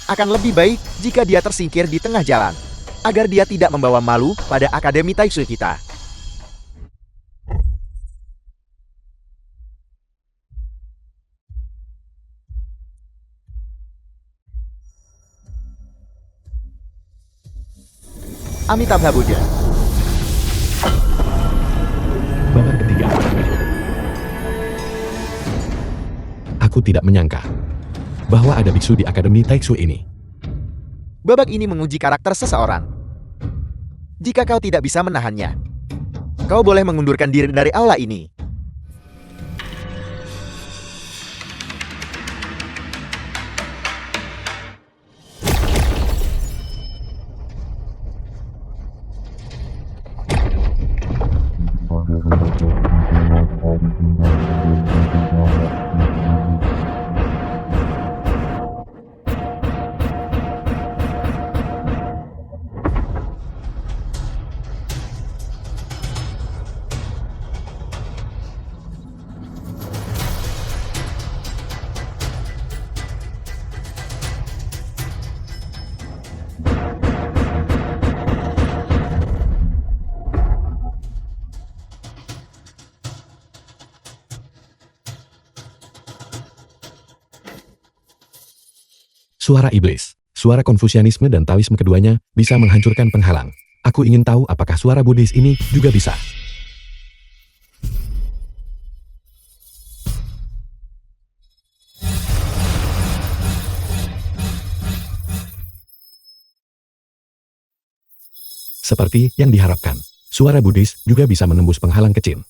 Akan lebih baik jika dia tersingkir di tengah jalan, agar dia tidak membawa malu pada Akademi Taishu kita. Amitabha Buddha. Babak ketiga. Aku tidak menyangka bahwa ada biksu di Akademi Taiksu ini. Babak ini menguji karakter seseorang. Jika kau tidak bisa menahannya, kau boleh mengundurkan diri dari aula ini. Suara iblis, suara Konfusianisme dan Taoisme keduanya bisa menghancurkan penghalang. Aku ingin tahu apakah suara Buddhis ini juga bisa. Seperti yang diharapkan, suara Buddhis juga bisa menembus penghalang kecil.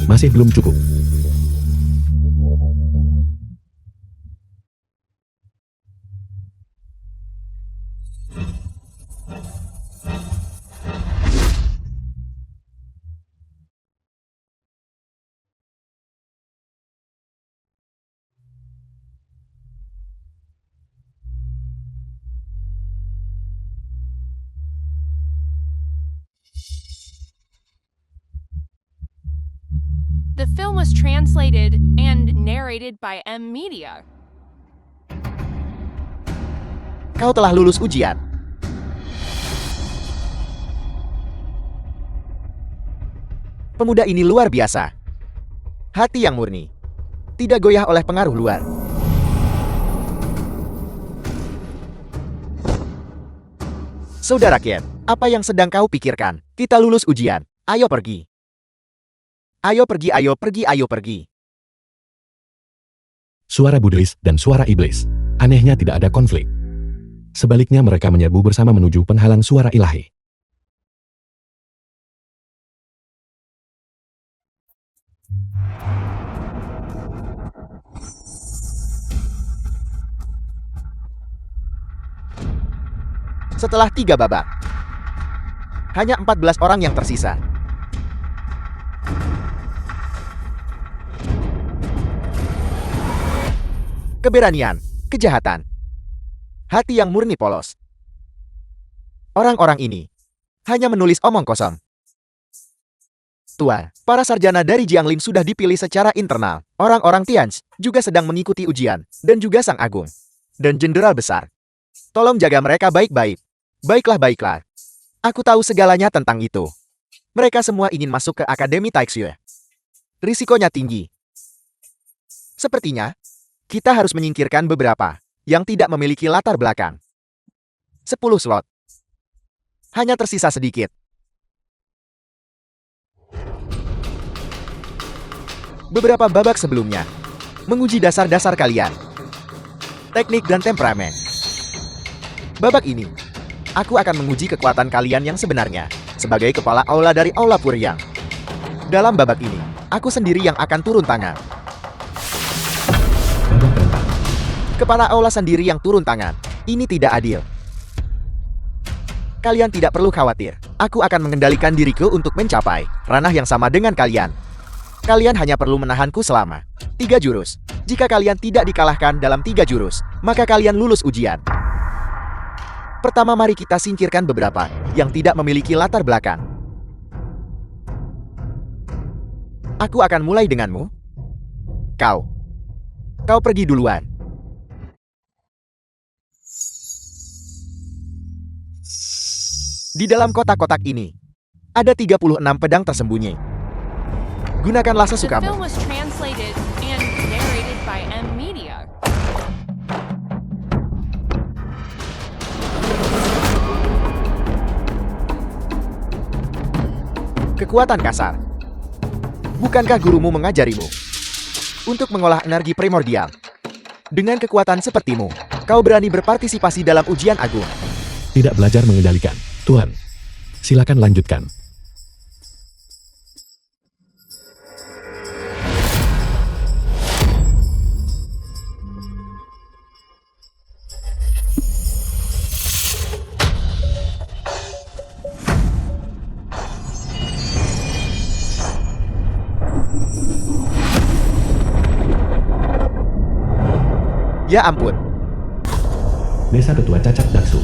Masih belum cukup. The film was translated and narrated by M Media. Kau telah lulus ujian. Pemuda ini luar biasa. Hati yang murni. Tidak goyah oleh pengaruh luar. Saudara Ken, apa yang sedang kau pikirkan? Kita lulus ujian. Ayo pergi. Ayo pergi, ayo pergi, ayo pergi. Suara Budelis dan suara iblis. Anehnya tidak ada konflik. Sebaliknya mereka menyerbu bersama menuju penghalang suara ilahi. Setelah 3 babak, hanya 14 orang yang tersisa. Keberanian, kejahatan, hati yang murni polos. Orang-orang ini hanya menulis omong kosong. Tuan, para sarjana dari Jiangling sudah dipilih secara internal. Orang-orang Tianj juga sedang mengikuti ujian, dan juga Sang Agung dan Jenderal Besar. Tolong jaga mereka baik-baik. Baiklah, baiklah. Aku tahu segalanya tentang itu. Mereka semua ingin masuk ke Akademi Taixue. Risikonya tinggi. Sepertinya, kita harus menyingkirkan beberapa yang tidak memiliki latar belakang. 10 slot. Hanya tersisa sedikit. Beberapa babak sebelumnya, menguji dasar-dasar kalian. Teknik dan temperamen. Babak ini, aku akan menguji kekuatan kalian yang sebenarnya, sebagai kepala aula dari Aula Puryang. Dalam babak ini, aku sendiri yang akan turun tangan. Babak keempat. Kepala aula sendiri yang turun tangan. Ini tidak adil. Kalian tidak perlu khawatir. Aku akan mengendalikan diriku untuk mencapai ranah yang sama dengan kalian. Kalian hanya perlu menahanku selama 3 jurus. Jika kalian tidak dikalahkan dalam 3 jurus, maka kalian lulus ujian. Pertama, mari kita singkirkan beberapa yang tidak memiliki latar belakang. Aku akan mulai denganmu. Kau pergi duluan. Di dalam kotak-kotak ini, ada 36 pedang tersembunyi. Gunakanlah The sesukamu. film was translated and narrated by M Media. Kekuatan kasar. Bukankah gurumu mengajarimu untuk mengolah energi primordial? Dengan kekuatan sepertimu, kau berani berpartisipasi dalam ujian agung. Tidak belajar mengendalikan. Tuhan, silakan lanjutkan. Ya ampun, Desa Tetua Cacat Daksu.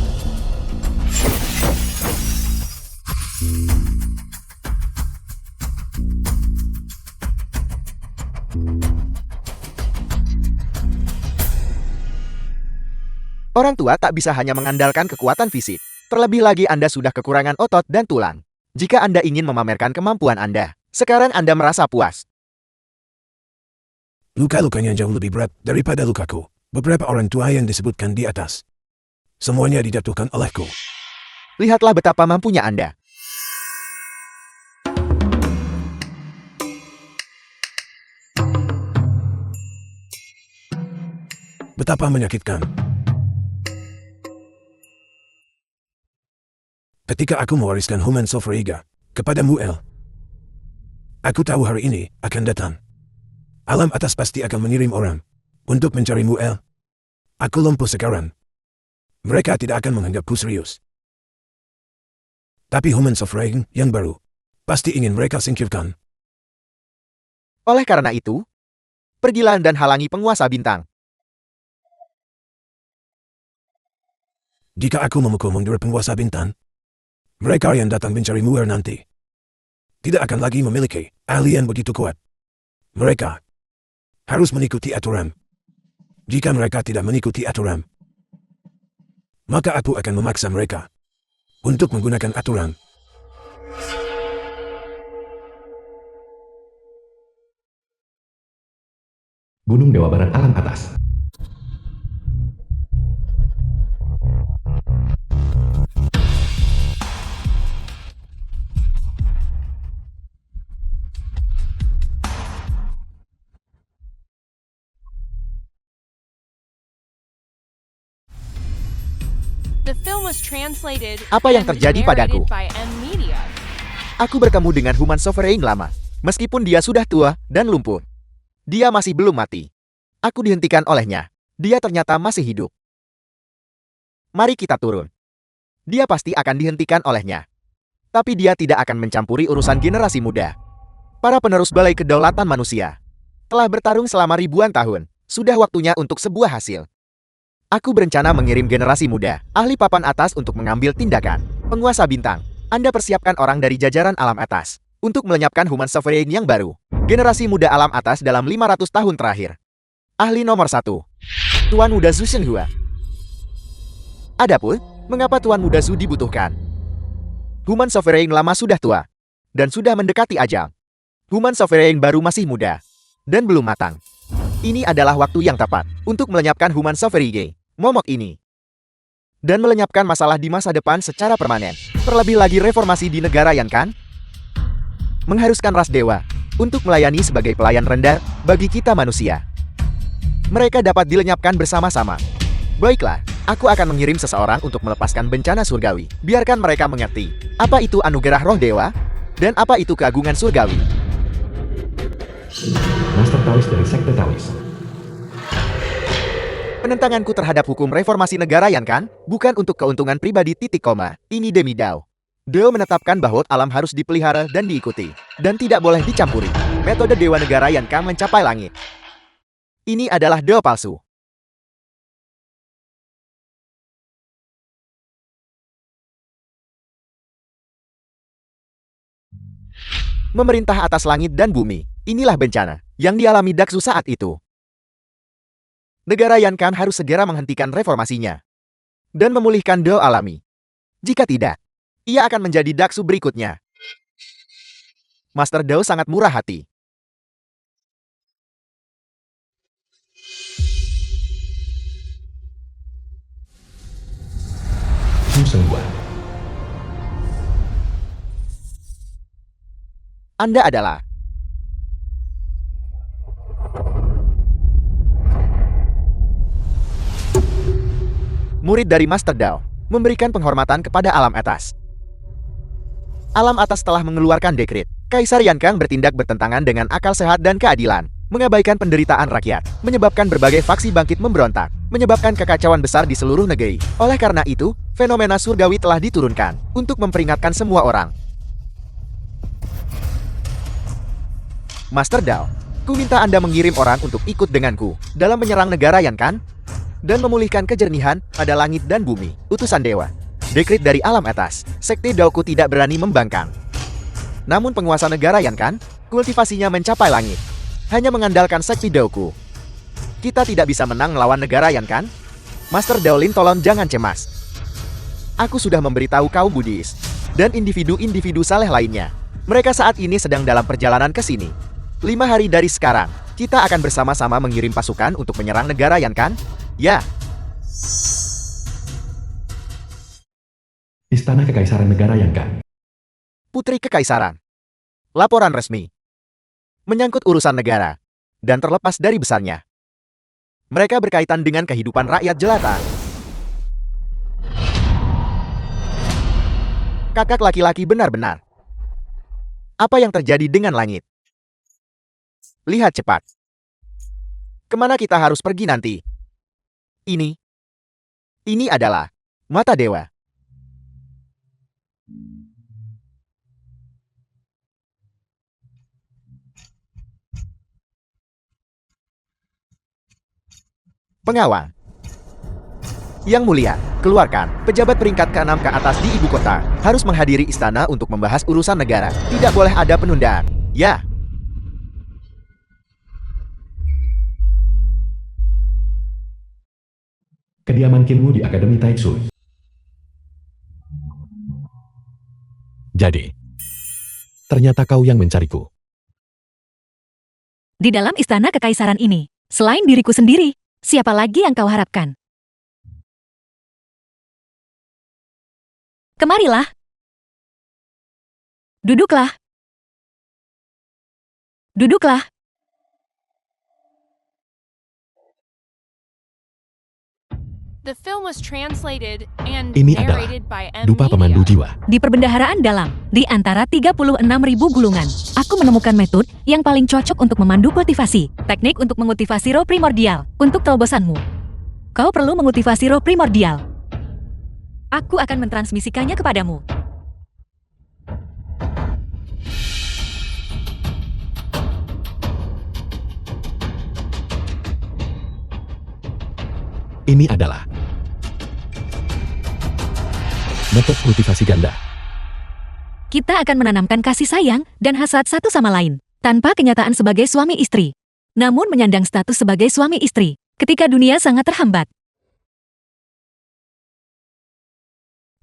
orang tua tak bisa hanya mengandalkan kekuatan fisik. Terlebih lagi Anda sudah kekurangan otot dan tulang. Jika Anda ingin memamerkan kemampuan Anda, sekarang Anda merasa puas. Luka-lukanya jauh lebih berat daripada lukaku. Beberapa orang tua yang disebutkan di atas. Semuanya dijatuhkan olehku. Lihatlah betapa mampunya Anda. Betapa menyakitkan. Ketika aku mewariskan Human Sofreiga kepada Muel, aku tahu hari ini akan datang. Alam atas pasti akan mengirim orang untuk mencari Muel. Aku lumpuh sekarang. Mereka tidak akan menganggapku serius. Tapi Human Sofreiga yang baru pasti ingin mereka singkirkan. Oleh karena itu, pergilah dan halangi penguasa bintang. Jika aku memukul mundur penguasa bintang, mereka yang datang mencari Muel nanti tidak akan lagi memiliki ahli yang begitu kuat. Mereka harus mengikuti aturan. Jika mereka tidak mengikuti aturan, maka aku akan memaksa mereka untuk menggunakan aturan. Gunung Dewa Barat Alam Atas. The film was translated Apa yang and terjadi padaku? narrated by M Media. Aku bertemu dengan Human Sovereign lama. Meskipun dia sudah tua dan lumpuh. Dia masih belum mati. Aku dihentikan olehnya. Dia ternyata masih hidup. Mari kita turun. Dia pasti akan dihentikan olehnya. Tapi dia tidak akan mencampuri urusan generasi muda. Para penerus Balai Kedaulatan Manusia telah bertarung selama ribuan tahun. Sudah waktunya untuk sebuah hasil. Aku berencana mengirim generasi muda, ahli papan atas untuk mengambil tindakan. Penguasa bintang, Anda persiapkan orang dari jajaran alam atas untuk melenyapkan Human Sovereign yang baru. Generasi muda alam atas dalam 500 tahun terakhir. Ahli nomor 1. Tuan Muda Zhu Shenhua. Adapun, mengapa Tuan Muda Zhu dibutuhkan? Human Sovereign lama sudah tua dan sudah mendekati ajal. Human Sovereign baru masih muda dan belum matang. Ini adalah waktu yang tepat untuk melenyapkan Human Sovereign momok ini dan melenyapkan masalah di masa depan secara permanen. Terlebih lagi reformasi di negara Yan Kan mengharuskan ras dewa untuk melayani sebagai pelayan rendah bagi kita manusia. Mereka dapat dilenyapkan bersama-sama. Baiklah, aku akan mengirim seseorang untuk melepaskan bencana surgawi. Biarkan mereka mengerti apa itu anugerah roh dewa dan apa itu keagungan surgawi. Master Taois dari Sekte Taois. Penentanganku terhadap hukum reformasi negara Yan Kan bukan untuk keuntungan pribadi titik koma. Ini demi Dao. Dao menetapkan bahwa alam harus dipelihara dan diikuti dan tidak boleh dicampuri. Metode Dewa Negara Yan Kan mencapai langit. Ini adalah Dao palsu. Memerintah atas langit dan bumi. Inilah bencana yang dialami Daksu saat itu. Negara Yan Kan harus segera menghentikan reformasinya dan memulihkan Dao alami. Jika tidak, ia akan menjadi Daksu berikutnya. Master Dao sangat murah hati. Zhu Shenhua. Anda adalah murid dari Master Dao, memberikan penghormatan kepada alam atas. Alam atas telah mengeluarkan dekret. Kaisar Yan Kan bertindak bertentangan dengan akal sehat dan keadilan, mengabaikan penderitaan rakyat, menyebabkan berbagai faksi bangkit memberontak, menyebabkan kekacauan besar di seluruh negeri. Oleh karena itu, fenomena surgawi telah diturunkan untuk memperingatkan semua orang. Master Dao, ku minta Anda mengirim orang untuk ikut denganku dalam menyerang negara Yan Kan dan memulihkan kejernihan pada langit dan bumi. Utusan dewa. Dekret dari alam atas. Sekte Daoku tidak berani membangkang. Namun penguasa negara Yan Kan, kultivasinya mencapai langit. Hanya mengandalkan sekte Daoku. Kita tidak bisa menang melawan negara Yan Kan. Master Daolin, tolong jangan cemas. Aku sudah memberitahu kaum Buddhis dan individu-individu saleh lainnya. Mereka saat ini sedang dalam perjalanan ke sini. 5 hari dari sekarang, kita akan bersama-sama mengirim pasukan untuk menyerang negara Yan Kan. Ya. Istana Kekaisaran Negara Yan Kan. Putri Kekaisaran. Laporan resmi. Menyangkut urusan negara. Dan terlepas dari besarnya. Mereka berkaitan dengan kehidupan rakyat jelata. Kakak laki-laki benar-benar. Apa yang terjadi dengan langit? Lihat cepat. Kemana kita harus pergi nanti? Ini adalah mata dewa. Pengawal. Yang mulia, keluarkan pejabat peringkat ke-6 ke atas di ibu kota. Harus menghadiri istana untuk membahas urusan negara. Tidak boleh ada penundaan. Ya. Kediaman Kinmu di Akademi Taixu. Jadi, ternyata kau yang mencariku. Di dalam istana kekaisaran ini, selain diriku sendiri, siapa lagi yang kau harapkan? Kemarilah. Duduklah. Duduklah. The film was translated and Ini adalah narrated by M dupa pemandu Media. jiwa. Di perbendaharaan dalam, di antara 36.000 gulungan, aku menemukan metode yang paling cocok untuk memandu kultivasi. Teknik untuk mengutivasi roh primordial. Untuk terobosanmu, kau perlu mengutivasi roh primordial. Aku akan mentransmisikannya kepadamu. Ini adalah metode kultivasi ganda. Kita akan menanamkan kasih sayang dan hasrat satu sama lain, tanpa kenyataan sebagai suami istri. Namun menyandang status sebagai suami istri, ketika dunia sangat terhambat.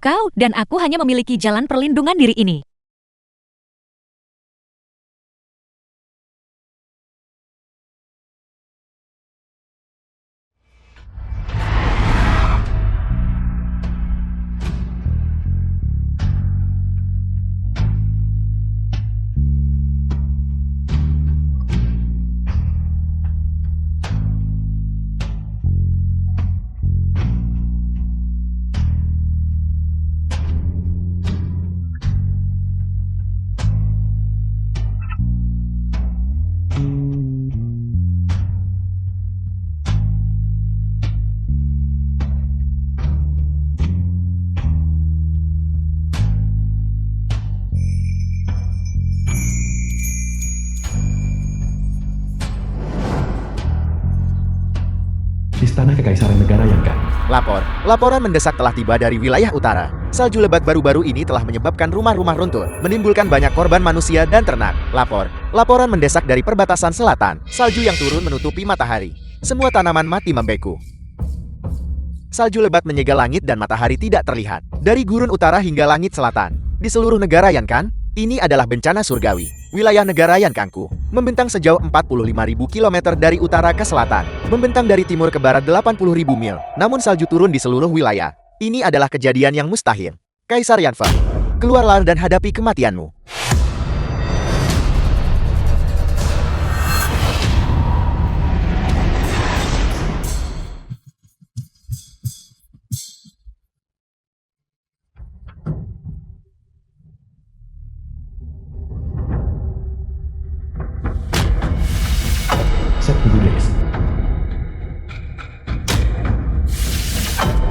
Kau dan aku hanya memiliki jalan perlindungan diri ini. Istana Kekaisaran Negara Yankan. Laporan mendesak telah tiba dari wilayah utara. Salju lebat baru-baru ini telah menyebabkan rumah-rumah runtuh, menimbulkan banyak korban manusia dan ternak. Laporan mendesak dari perbatasan selatan. Salju yang turun menutupi matahari. Semua tanaman mati membeku. Salju lebat menyegel langit dan matahari tidak terlihat. Dari gurun utara hingga langit selatan. Di seluruh negara Yankan, ini adalah bencana surgawi. Wilayah negara Yankangku membentang sejauh 45.000 km dari utara ke selatan, membentang dari timur ke barat 80.000 mil. Namun salju turun di seluruh wilayah. Ini adalah kejadian yang mustahil. Kaisar Yanfa, keluarlah dan hadapi kematianmu. Sekte Buddhis.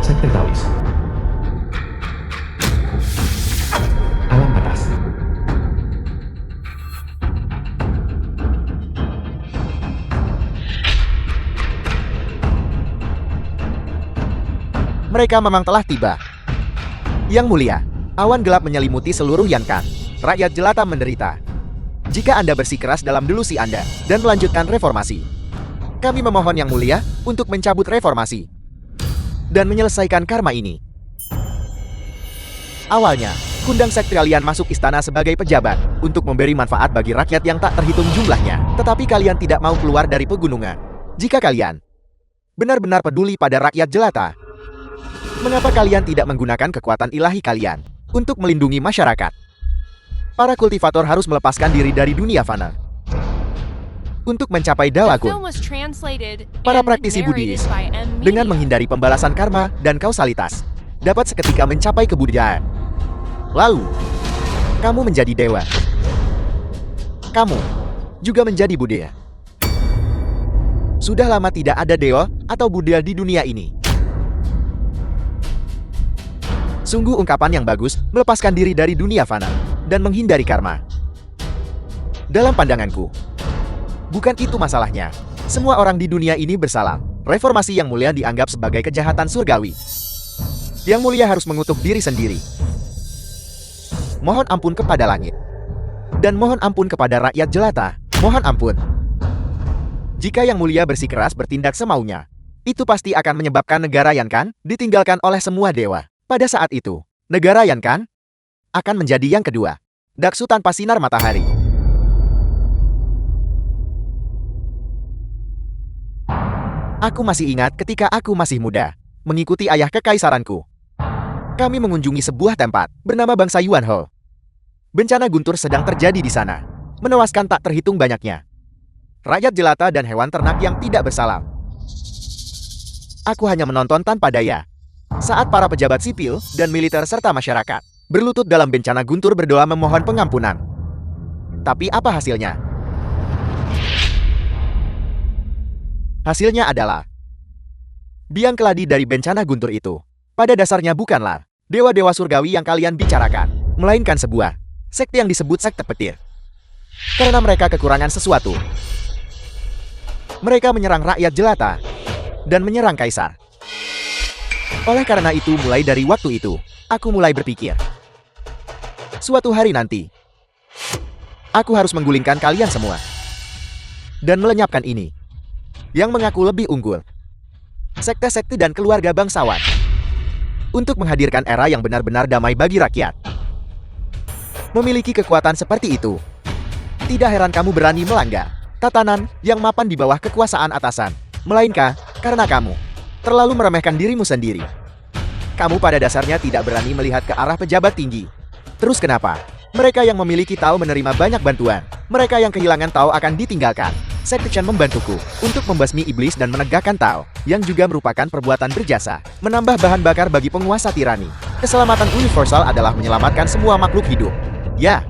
Sekte Taois. Alam atas. Mereka memang telah tiba. Yang mulia, awan gelap menyelimuti seluruh Yankan. Rakyat jelata menderita. Jika Anda bersikeras dalam delusi Anda dan melanjutkan reformasi, kami memohon Yang Mulia untuk mencabut reformasi dan menyelesaikan karma ini. Awalnya, kundang sekte kalian masuk istana sebagai pejabat untuk memberi manfaat bagi rakyat yang tak terhitung jumlahnya. Tetapi kalian tidak mau keluar dari pegunungan. Jika kalian benar-benar peduli pada rakyat jelata, mengapa kalian tidak menggunakan kekuatan ilahi kalian untuk melindungi masyarakat? Para kultivator harus melepaskan diri dari dunia fana untuk mencapai The Dawakun. film was translated Para and praktisi narrated Buddhis, by M dengan Media. menghindari pembalasan karma dan kausalitas, dapat seketika mencapai kebudayaan. Lalu, kamu menjadi dewa. Kamu juga menjadi Buddha. Sudah lama tidak ada dewa atau Buddha di dunia ini. Sungguh ungkapan yang bagus, melepaskan diri dari dunia fana dan menghindari karma. Dalam pandanganku, bukan itu masalahnya. Semua orang di dunia ini bersalah. Reformasi Yang Mulia dianggap sebagai kejahatan surgawi. Yang Mulia harus mengutuk diri sendiri. Mohon ampun kepada langit. Dan mohon ampun kepada rakyat jelata. Mohon ampun. Jika Yang Mulia bersikeras bertindak semaunya, itu pasti akan menyebabkan negara Yankan ditinggalkan oleh semua dewa. Pada saat itu, negara Yankan akan menjadi yang kedua. Daksu tanpa sinar matahari. Aku masih ingat ketika aku masih muda, mengikuti ayah kekaisaranku. Kami mengunjungi sebuah tempat bernama Bangsa Yuan Ho. Bencana guntur sedang terjadi di sana, menewaskan tak terhitung banyaknya rakyat jelata dan hewan ternak yang tidak bersalah. Aku hanya menonton tanpa daya. Saat para pejabat sipil dan militer serta masyarakat berlutut dalam bencana guntur berdoa memohon pengampunan. Tapi apa hasilnya? Hasilnya adalah biang keladi dari bencana guntur itu. Pada dasarnya bukanlah dewa-dewa surgawi yang kalian bicarakan, melainkan sebuah sekte yang disebut sekte petir. Karena mereka kekurangan sesuatu. Mereka menyerang rakyat jelata dan menyerang kaisar. Oleh karena itu, mulai dari waktu itu, aku mulai berpikir, suatu hari nanti, aku harus menggulingkan kalian semua dan melenyapkan ini yang mengaku lebih unggul, sekte-sekte dan keluarga bangsawan, untuk menghadirkan era yang benar-benar damai bagi rakyat. Memiliki kekuatan seperti itu, tidak heran kamu berani melanggar tatanan yang mapan di bawah kekuasaan atasan, melainkan karena kamu terlalu meremehkan dirimu sendiri. Kamu pada dasarnya tidak berani melihat ke arah pejabat tinggi. Terus kenapa? Mereka yang memiliki tahu menerima banyak bantuan. Mereka yang kehilangan tahu akan ditinggalkan. Sekte Chen membantuku untuk membasmi iblis dan menegakkan Tao, yang juga merupakan perbuatan berjasa, menambah bahan bakar bagi penguasa tirani. Keselamatan universal adalah menyelamatkan semua makhluk hidup. Ya.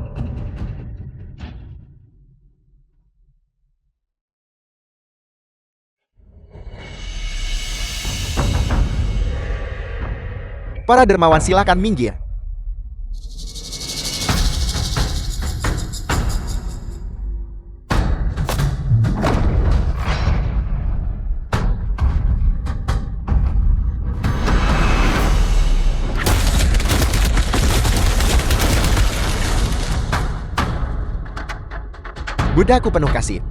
Para dermawan silakan minggir. Budaku penuh kasih.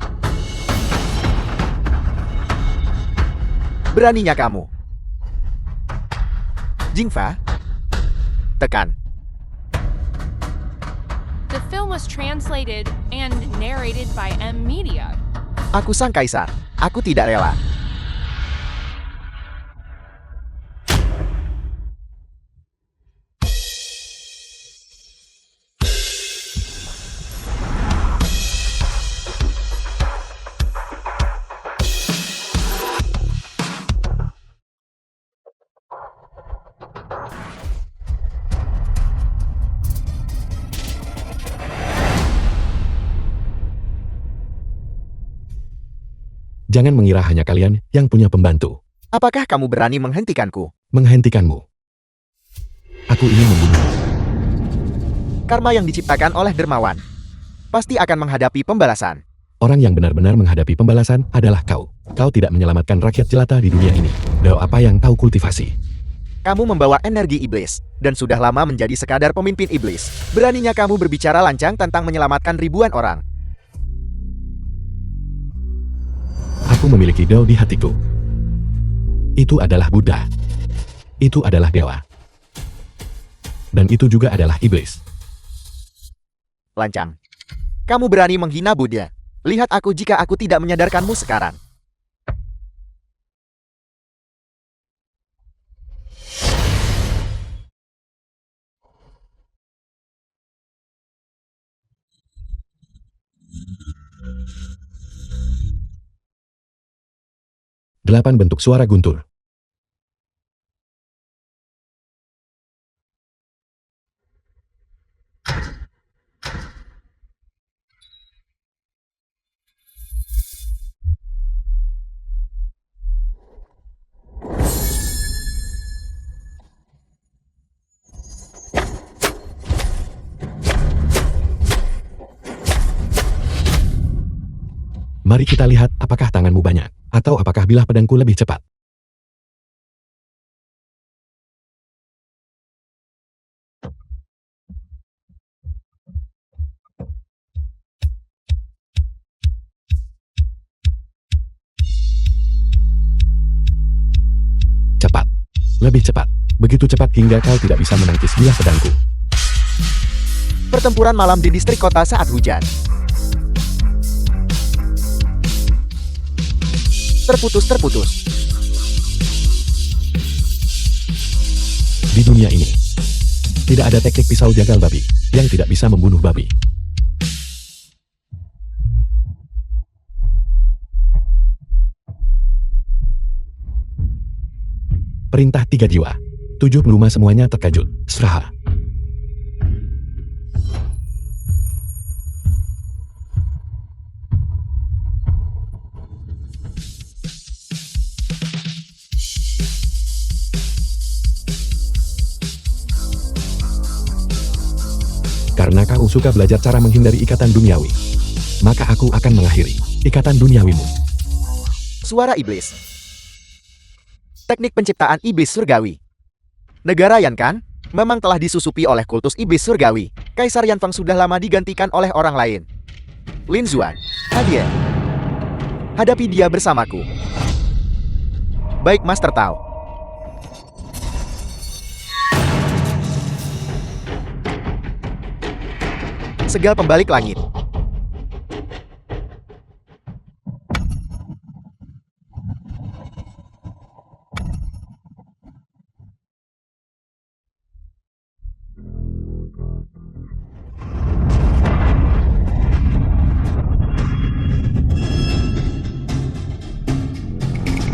Beraninya kamu. Jingfa, tekan. The film was translated and narrated by M Media. Aku sang kaisar. Aku tidak rela. Jangan mengira hanya kalian yang punya pembantu. Apakah kamu berani menghentikanku? Menghentikanmu. Aku ingin membunuhmu. Karma yang diciptakan oleh dermawan pasti akan menghadapi pembalasan. Orang yang benar-benar menghadapi pembalasan adalah kau. Kau tidak menyelamatkan rakyat jelata di dunia ini. Dao apa yang kau kultivasi? Kamu membawa energi iblis, dan sudah lama menjadi sekadar pemimpin iblis. Beraninya kamu berbicara lancang tentang menyelamatkan ribuan orang. Aku memiliki Dao di hatiku. Itu adalah Buddha. Itu adalah dewa. Dan itu juga adalah iblis. Lancang. Kamu berani menghina Buddha. Lihat aku jika aku tidak menyadarkanmu sekarang. Delapan bentuk suara guntur. Mari kita lihat apakah tanganmu banyak, atau apakah bilah pedangku lebih cepat. Cepat. Lebih cepat. Begitu cepat hingga kau tidak bisa menangkis bilah pedangku. Pertempuran malam di distrik kota saat hujan. Terputus-terputus. Di dunia ini, tidak ada teknik pisau jagal babi yang tidak bisa membunuh babi. Perintah 3 jiwa. 7 peluma semuanya terkejut. Sraha. Karena kau suka belajar cara menghindari ikatan duniawi, maka aku akan mengakhiri ikatan duniawimu. Suara iblis. Teknik penciptaan iblis surgawi. Negara Yankan memang telah disusupi oleh kultus iblis surgawi. Kaisar Yanfeng sudah lama digantikan oleh orang lain. Lin Zuan, Hadien. Hadapi dia bersamaku. Baik, Master Tao. Segal pembalik langit.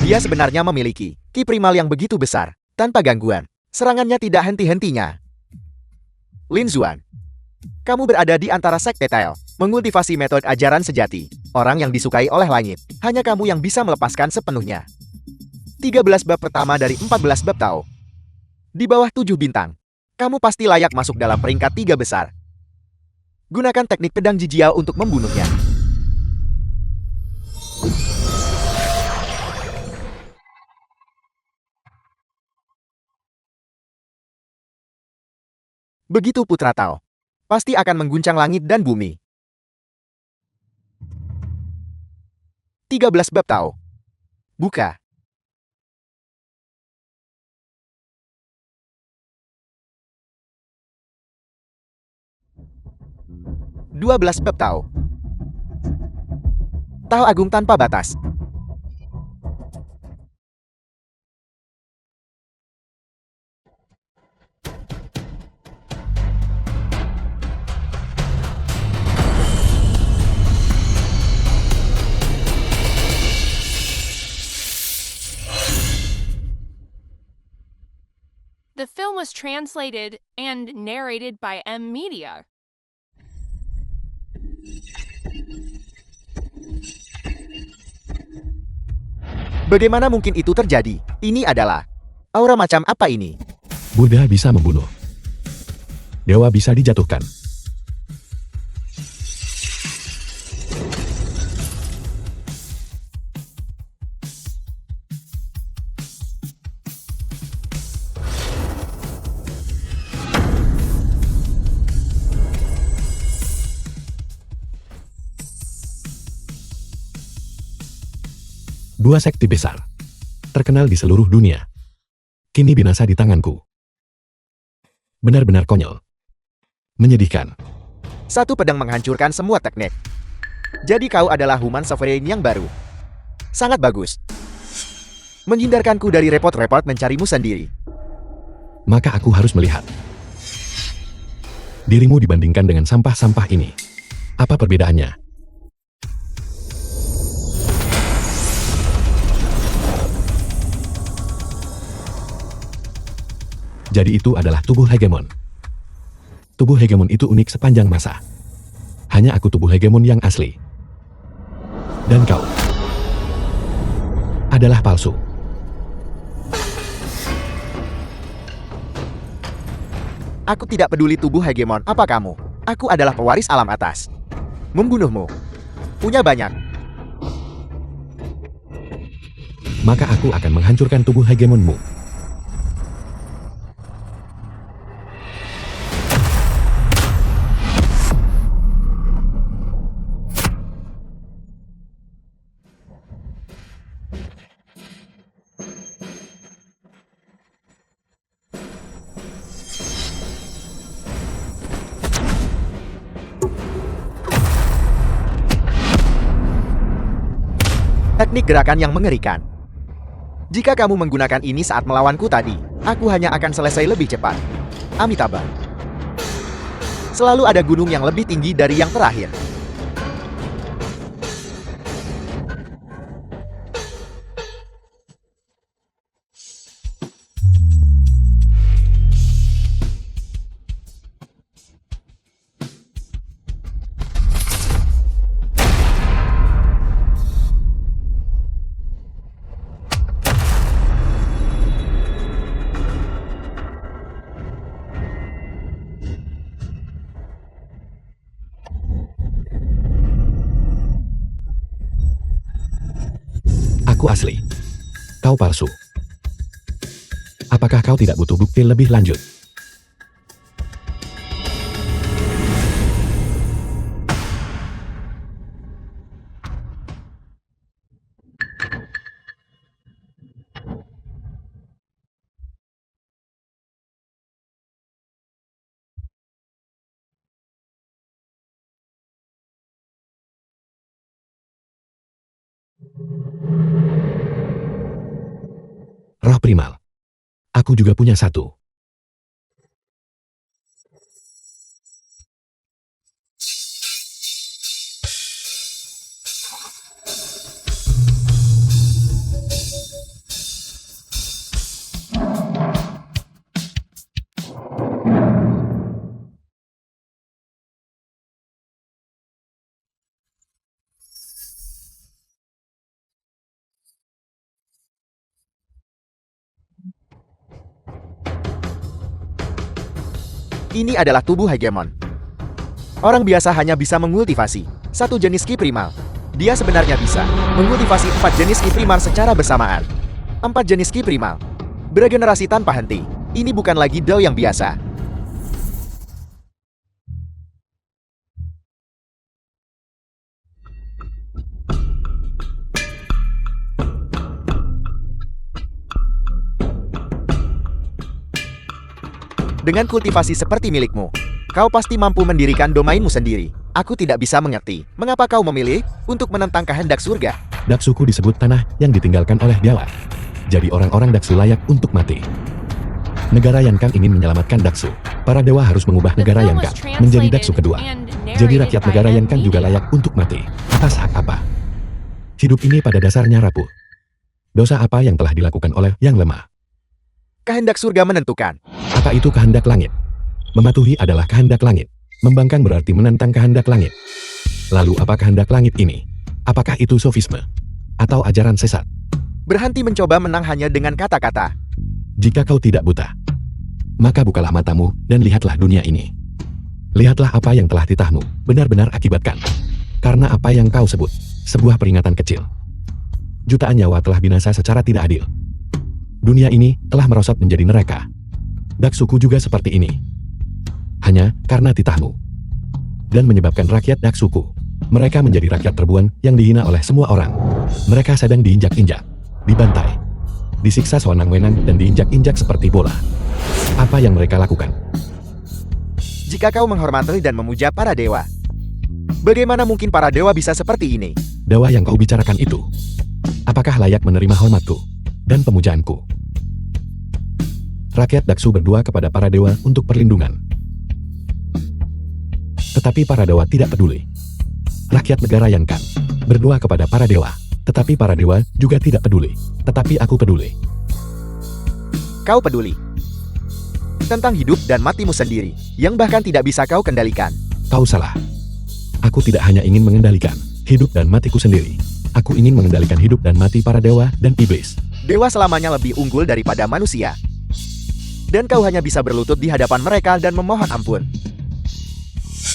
Dia sebenarnya memiliki ki primal yang begitu besar, tanpa gangguan. Serangannya tidak henti-hentinya. Lin Zuan, kamu berada di antara sekte Tael, mengultivasi metode ajaran sejati, orang yang disukai oleh langit. Hanya kamu yang bisa melepaskan sepenuhnya. 13 bab pertama dari 14 bab Tao. Di bawah 7 bintang. Kamu pasti layak masuk dalam peringkat 3 besar. Gunakan teknik pedang Jijiao untuk membunuhnya. Begitu Putra Tao. Pasti akan mengguncang langit dan bumi. 13 bab Tao. Buka. Dua belas bab Tao. Tao Agung tanpa batas. The film was translated and narrated by M Media. Bagaimana mungkin itu terjadi? Ini adalah aura macam apa ini? Buddha bisa membunuh. Dewa bisa dijatuhkan. Dua sekte besar, terkenal di seluruh dunia, kini binasa di tanganku. Benar-benar konyol. Menyedihkan. Satu pedang menghancurkan semua teknik. Jadi kau adalah Human Sovereign yang baru. Sangat bagus. Menghindarkanku dari repot-repot mencarimu sendiri. Maka aku harus melihat dirimu dibandingkan dengan sampah-sampah ini. Apa perbedaannya? Jadi itu adalah tubuh hegemon. Tubuh hegemon itu unik sepanjang masa. Hanya aku tubuh hegemon yang asli. Dan kau adalah palsu. Aku tidak peduli tubuh hegemon apa kamu. Aku adalah pewaris alam atas. Membunuhmu. Punya banyak. Maka aku akan menghancurkan tubuh hegemonmu. Teknik gerakan yang mengerikan. Jika kamu menggunakan ini saat melawanku tadi, aku hanya akan selesai lebih cepat. Amitabha. Selalu ada gunung yang lebih tinggi dari yang terakhir. asli. Kau palsu. Apakah kau tidak butuh bukti lebih lanjut? Roh primal. Aku juga punya satu. Ini adalah tubuh hegemon. Orang biasa hanya bisa mengultivasi satu jenis ki primal. Dia sebenarnya bisa mengultivasi 4 jenis ki primal secara bersamaan. 4 jenis ki primal beregenerasi tanpa henti. Ini bukan lagi Dao yang biasa. Dengan kultivasi seperti milikmu, kau pasti mampu mendirikan domainmu sendiri. Aku tidak bisa mengerti mengapa kau memilih untuk menentang kehendak surga. Daksuku disebut tanah yang ditinggalkan oleh dewa. Jadi orang-orang Daksu layak untuk mati. Negara Yankang ingin menyelamatkan Daksu. Para dewa harus mengubah The negara film was Yankang menjadi translated Daksu kedua. and Jadi narrated rakyat by negara M. Yankang juga Media. layak untuk mati. Atas hak apa? Hidup ini pada dasarnya rapuh. Dosa apa yang telah dilakukan oleh yang lemah? Kehendak surga menentukan. Apa itu kehendak langit? Mematuhi adalah kehendak langit. Membangkang berarti menentang kehendak langit. Lalu apa kehendak langit ini? Apakah itu sofisme? Atau ajaran sesat? Berhenti mencoba menang hanya dengan kata-kata. Jika kau tidak buta, maka bukalah matamu dan lihatlah dunia ini. Lihatlah apa yang telah titahmu benar-benar akibatkan. Karena apa yang kau sebut, sebuah peringatan kecil. Jutaan nyawa telah binasa secara tidak adil. Dunia ini telah merosot menjadi neraka. Daksuku juga seperti ini. Hanya karena titahmu. Dan menyebabkan rakyat Daksuku. Mereka menjadi rakyat terbuang yang dihina oleh semua orang. Mereka sedang diinjak-injak, dibantai, disiksa sewenang-wenang dan diinjak-injak seperti bola. Apa yang mereka lakukan? Jika kau menghormati dan memuja para dewa, bagaimana mungkin para dewa bisa seperti ini? Dewa yang kau bicarakan itu, apakah layak menerima hormatku dan pemujaanku? Rakyat Daksu berdoa kepada para dewa untuk perlindungan. Tetapi para dewa tidak peduli. Rakyat negara Yankang berdoa kepada para dewa. Tetapi para dewa juga tidak peduli. Tetapi aku peduli. Kau peduli tentang hidup dan matimu sendiri, yang bahkan tidak bisa kau kendalikan. Kau salah. Aku tidak hanya ingin mengendalikan hidup dan matiku sendiri. Aku ingin mengendalikan hidup dan mati para dewa dan iblis. Dewa selamanya lebih unggul daripada manusia. Dan kau hanya bisa berlutut di hadapan mereka dan memohon ampun.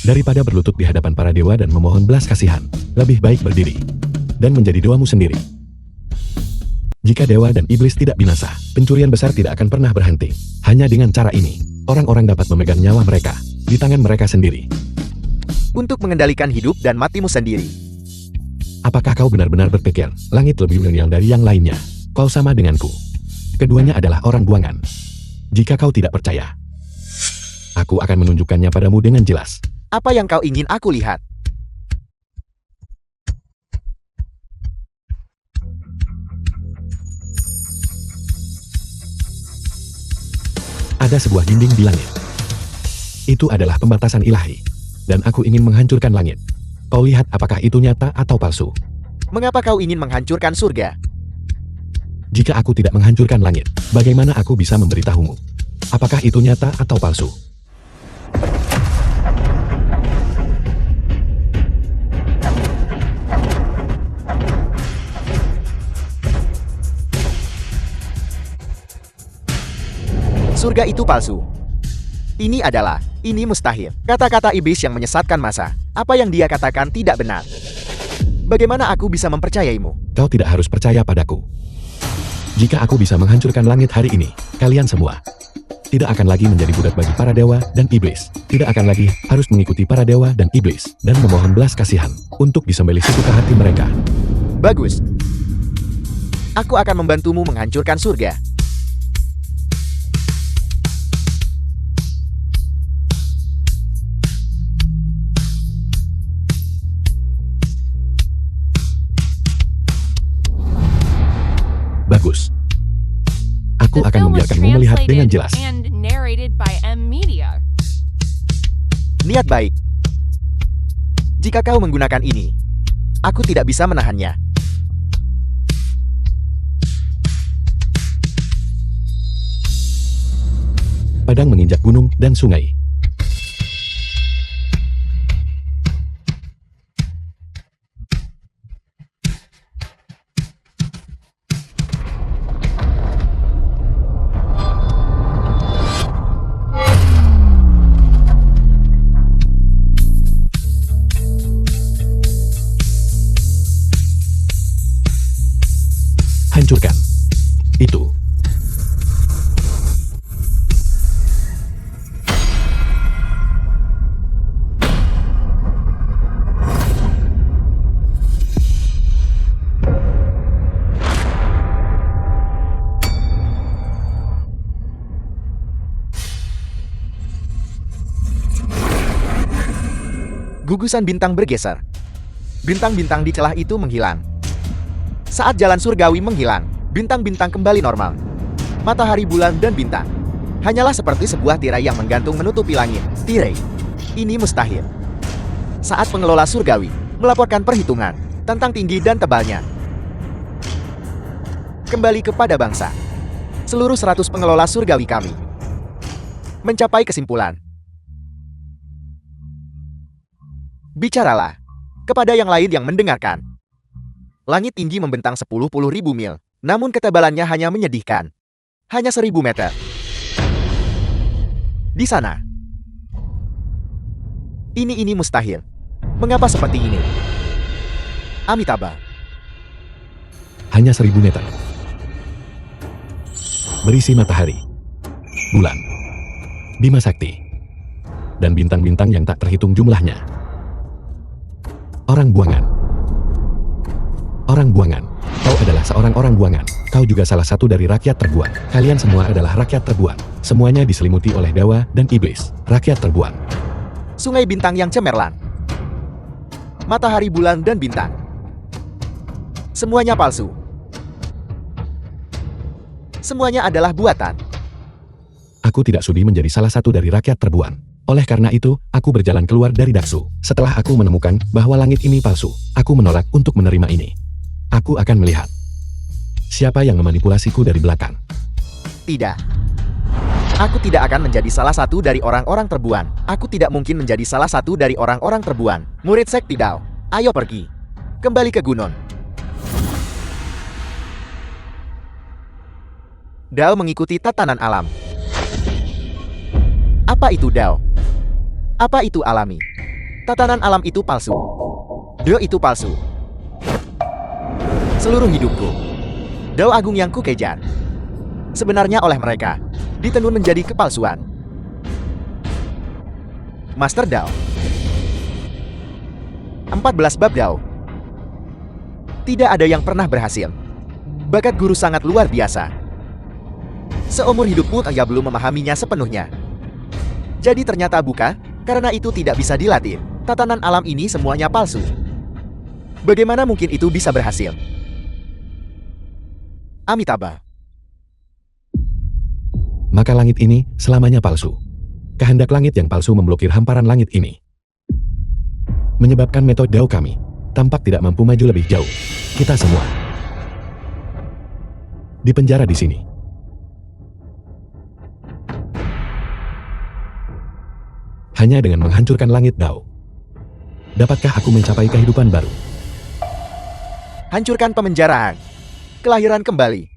Daripada berlutut di hadapan para dewa dan memohon belas kasihan, lebih baik berdiri dan menjadi dewamu sendiri. Jika dewa dan iblis tidak binasa, pencurian besar tidak akan pernah berhenti. Hanya dengan cara ini, orang-orang dapat memegang nyawa mereka di tangan mereka sendiri. Untuk mengendalikan hidup dan matimu sendiri. Apakah kau benar-benar berpikir langit lebih mulia dari yang lainnya? Kau sama denganku. Keduanya adalah orang buangan. Jika kau tidak percaya, aku akan menunjukkannya padamu dengan jelas. Apa yang kau ingin aku lihat? Ada sebuah dinding di langit. Itu adalah pembatasan ilahi. Dan aku ingin menghancurkan langit. Kau lihat apakah itu nyata atau palsu? Mengapa kau ingin menghancurkan surga? Jika aku tidak menghancurkan langit, bagaimana aku bisa memberitahumu? Apakah itu nyata atau palsu? Surga itu palsu. Ini mustahil. Kata-kata iblis yang menyesatkan masa. Apa yang dia katakan tidak benar. Bagaimana aku bisa mempercayaimu? Kau tidak harus percaya padaku. Jika aku bisa menghancurkan langit hari ini, kalian semua tidak akan lagi menjadi budak bagi para dewa dan iblis. Tidak akan lagi harus mengikuti para dewa dan iblis dan memohon belas kasihan untuk disembelih sesuka hati mereka. Bagus. Aku akan membantumu menghancurkan surga. Bagus. Aku The akan film was membiarkanmu melihat dengan translated jelas. and narrated by M Media. Niat baik. Jika kau menggunakan ini, aku tidak bisa menahannya. Padang menginjak gunung dan sungai. Hancurkan. Itu. Gugusan bintang bergeser. Bintang-bintang di celah itu menghilang. Saat jalan surgawi menghilang, bintang-bintang kembali normal. Matahari, bulan, dan bintang hanyalah seperti sebuah tirai yang menggantung menutupi langit. Tirai ini mustahil. Saat pengelola surgawi melaporkan perhitungan tentang tinggi dan tebalnya. Kembali kepada bangsa. Seluruh 100 pengelola surgawi kami mencapai kesimpulan. Bicaralah kepada yang lain yang mendengarkan. Langit tinggi membentang 10.000 mil, namun ketebalannya hanya menyedihkan. Hanya 1.000 meter. Di sana. Ini mustahil. Mengapa seperti ini? Amitabha. Hanya 1.000 meter. Berisi matahari, bulan, Bima Sakti, dan bintang-bintang yang tak terhitung jumlahnya. Orang buangan. Orang buangan. Kau adalah seorang orang buangan. Kau juga salah satu dari rakyat terbuang. Kalian semua adalah rakyat terbuang. Semuanya diselimuti oleh dewa dan iblis. Rakyat terbuang. Sungai bintang yang cemerlang. Matahari, bulan, dan bintang. Semuanya palsu. Semuanya adalah buatan. Aku tidak sudi menjadi salah satu dari rakyat terbuang. Oleh karena itu, aku berjalan keluar dari Daksu. Setelah aku menemukan bahwa langit ini palsu, aku menolak untuk menerima ini. Aku akan melihat siapa yang memanipulasiku dari belakang. Tidak. Aku tidak akan menjadi salah satu dari orang-orang terbuan. Aku tidak mungkin menjadi salah satu dari orang-orang terbuan. Murid sekti Dao, ayo pergi. Kembali ke gunung. Dao mengikuti tatanan alam. Apa itu Dao? Apa itu alami? Tatanan alam itu palsu. Dao itu palsu. Seluruh hidupku, Dao agung yang kukejar, sebenarnya oleh mereka ditenun menjadi kepalsuan. Master Dao. 14 bab Dao. Tidak ada yang pernah berhasil. Bakat guru sangat luar biasa. Seumur hidupku ia belum memahaminya sepenuhnya. Jadi ternyata bukan, karena itu tidak bisa dilatih. Tatanan alam ini semuanya palsu. Bagaimana mungkin itu bisa berhasil? Amitabha. Maka langit ini selamanya palsu. Kehendak langit yang palsu memblokir hamparan langit ini. Menyebabkan metode Dao kami tampak tidak mampu maju lebih jauh. Kita semua dipenjara di sini. Hanya dengan menghancurkan langit Dao, dapatkah aku mencapai kehidupan baru? Hancurkan pemenjaraan. Kelahiran kembali.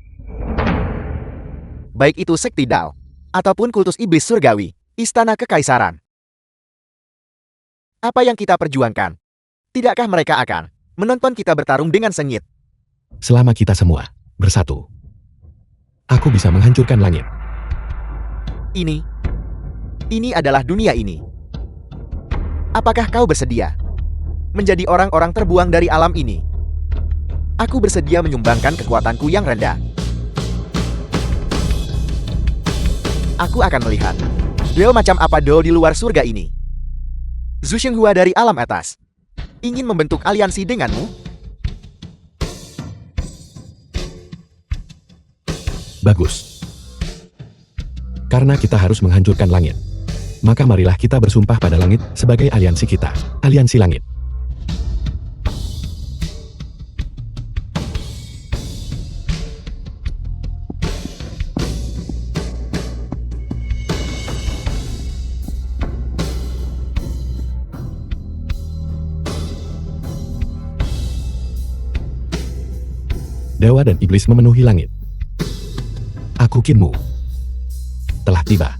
Baik itu sekti Dao, ataupun kultus iblis surgawi, istana kekaisaran. Apa yang kita perjuangkan? Tidakkah mereka akan menonton kita bertarung dengan sengit. Selama kita semua bersatu, aku bisa menghancurkan langit. Ini adalah dunia ini. Apakah kau bersedia menjadi orang-orang terbuang dari alam ini? Aku bersedia menyumbangkan kekuatanku yang rendah. Aku akan melihat duel macam apa di luar surga ini. Zhu Shenghua dari alam atas ingin membentuk aliansi denganmu? Bagus. Karena kita harus menghancurkan langit, maka marilah kita bersumpah pada langit sebagai aliansi kita, aliansi langit. Dewa dan iblis memenuhi langit. Aku Kinmu telah tiba.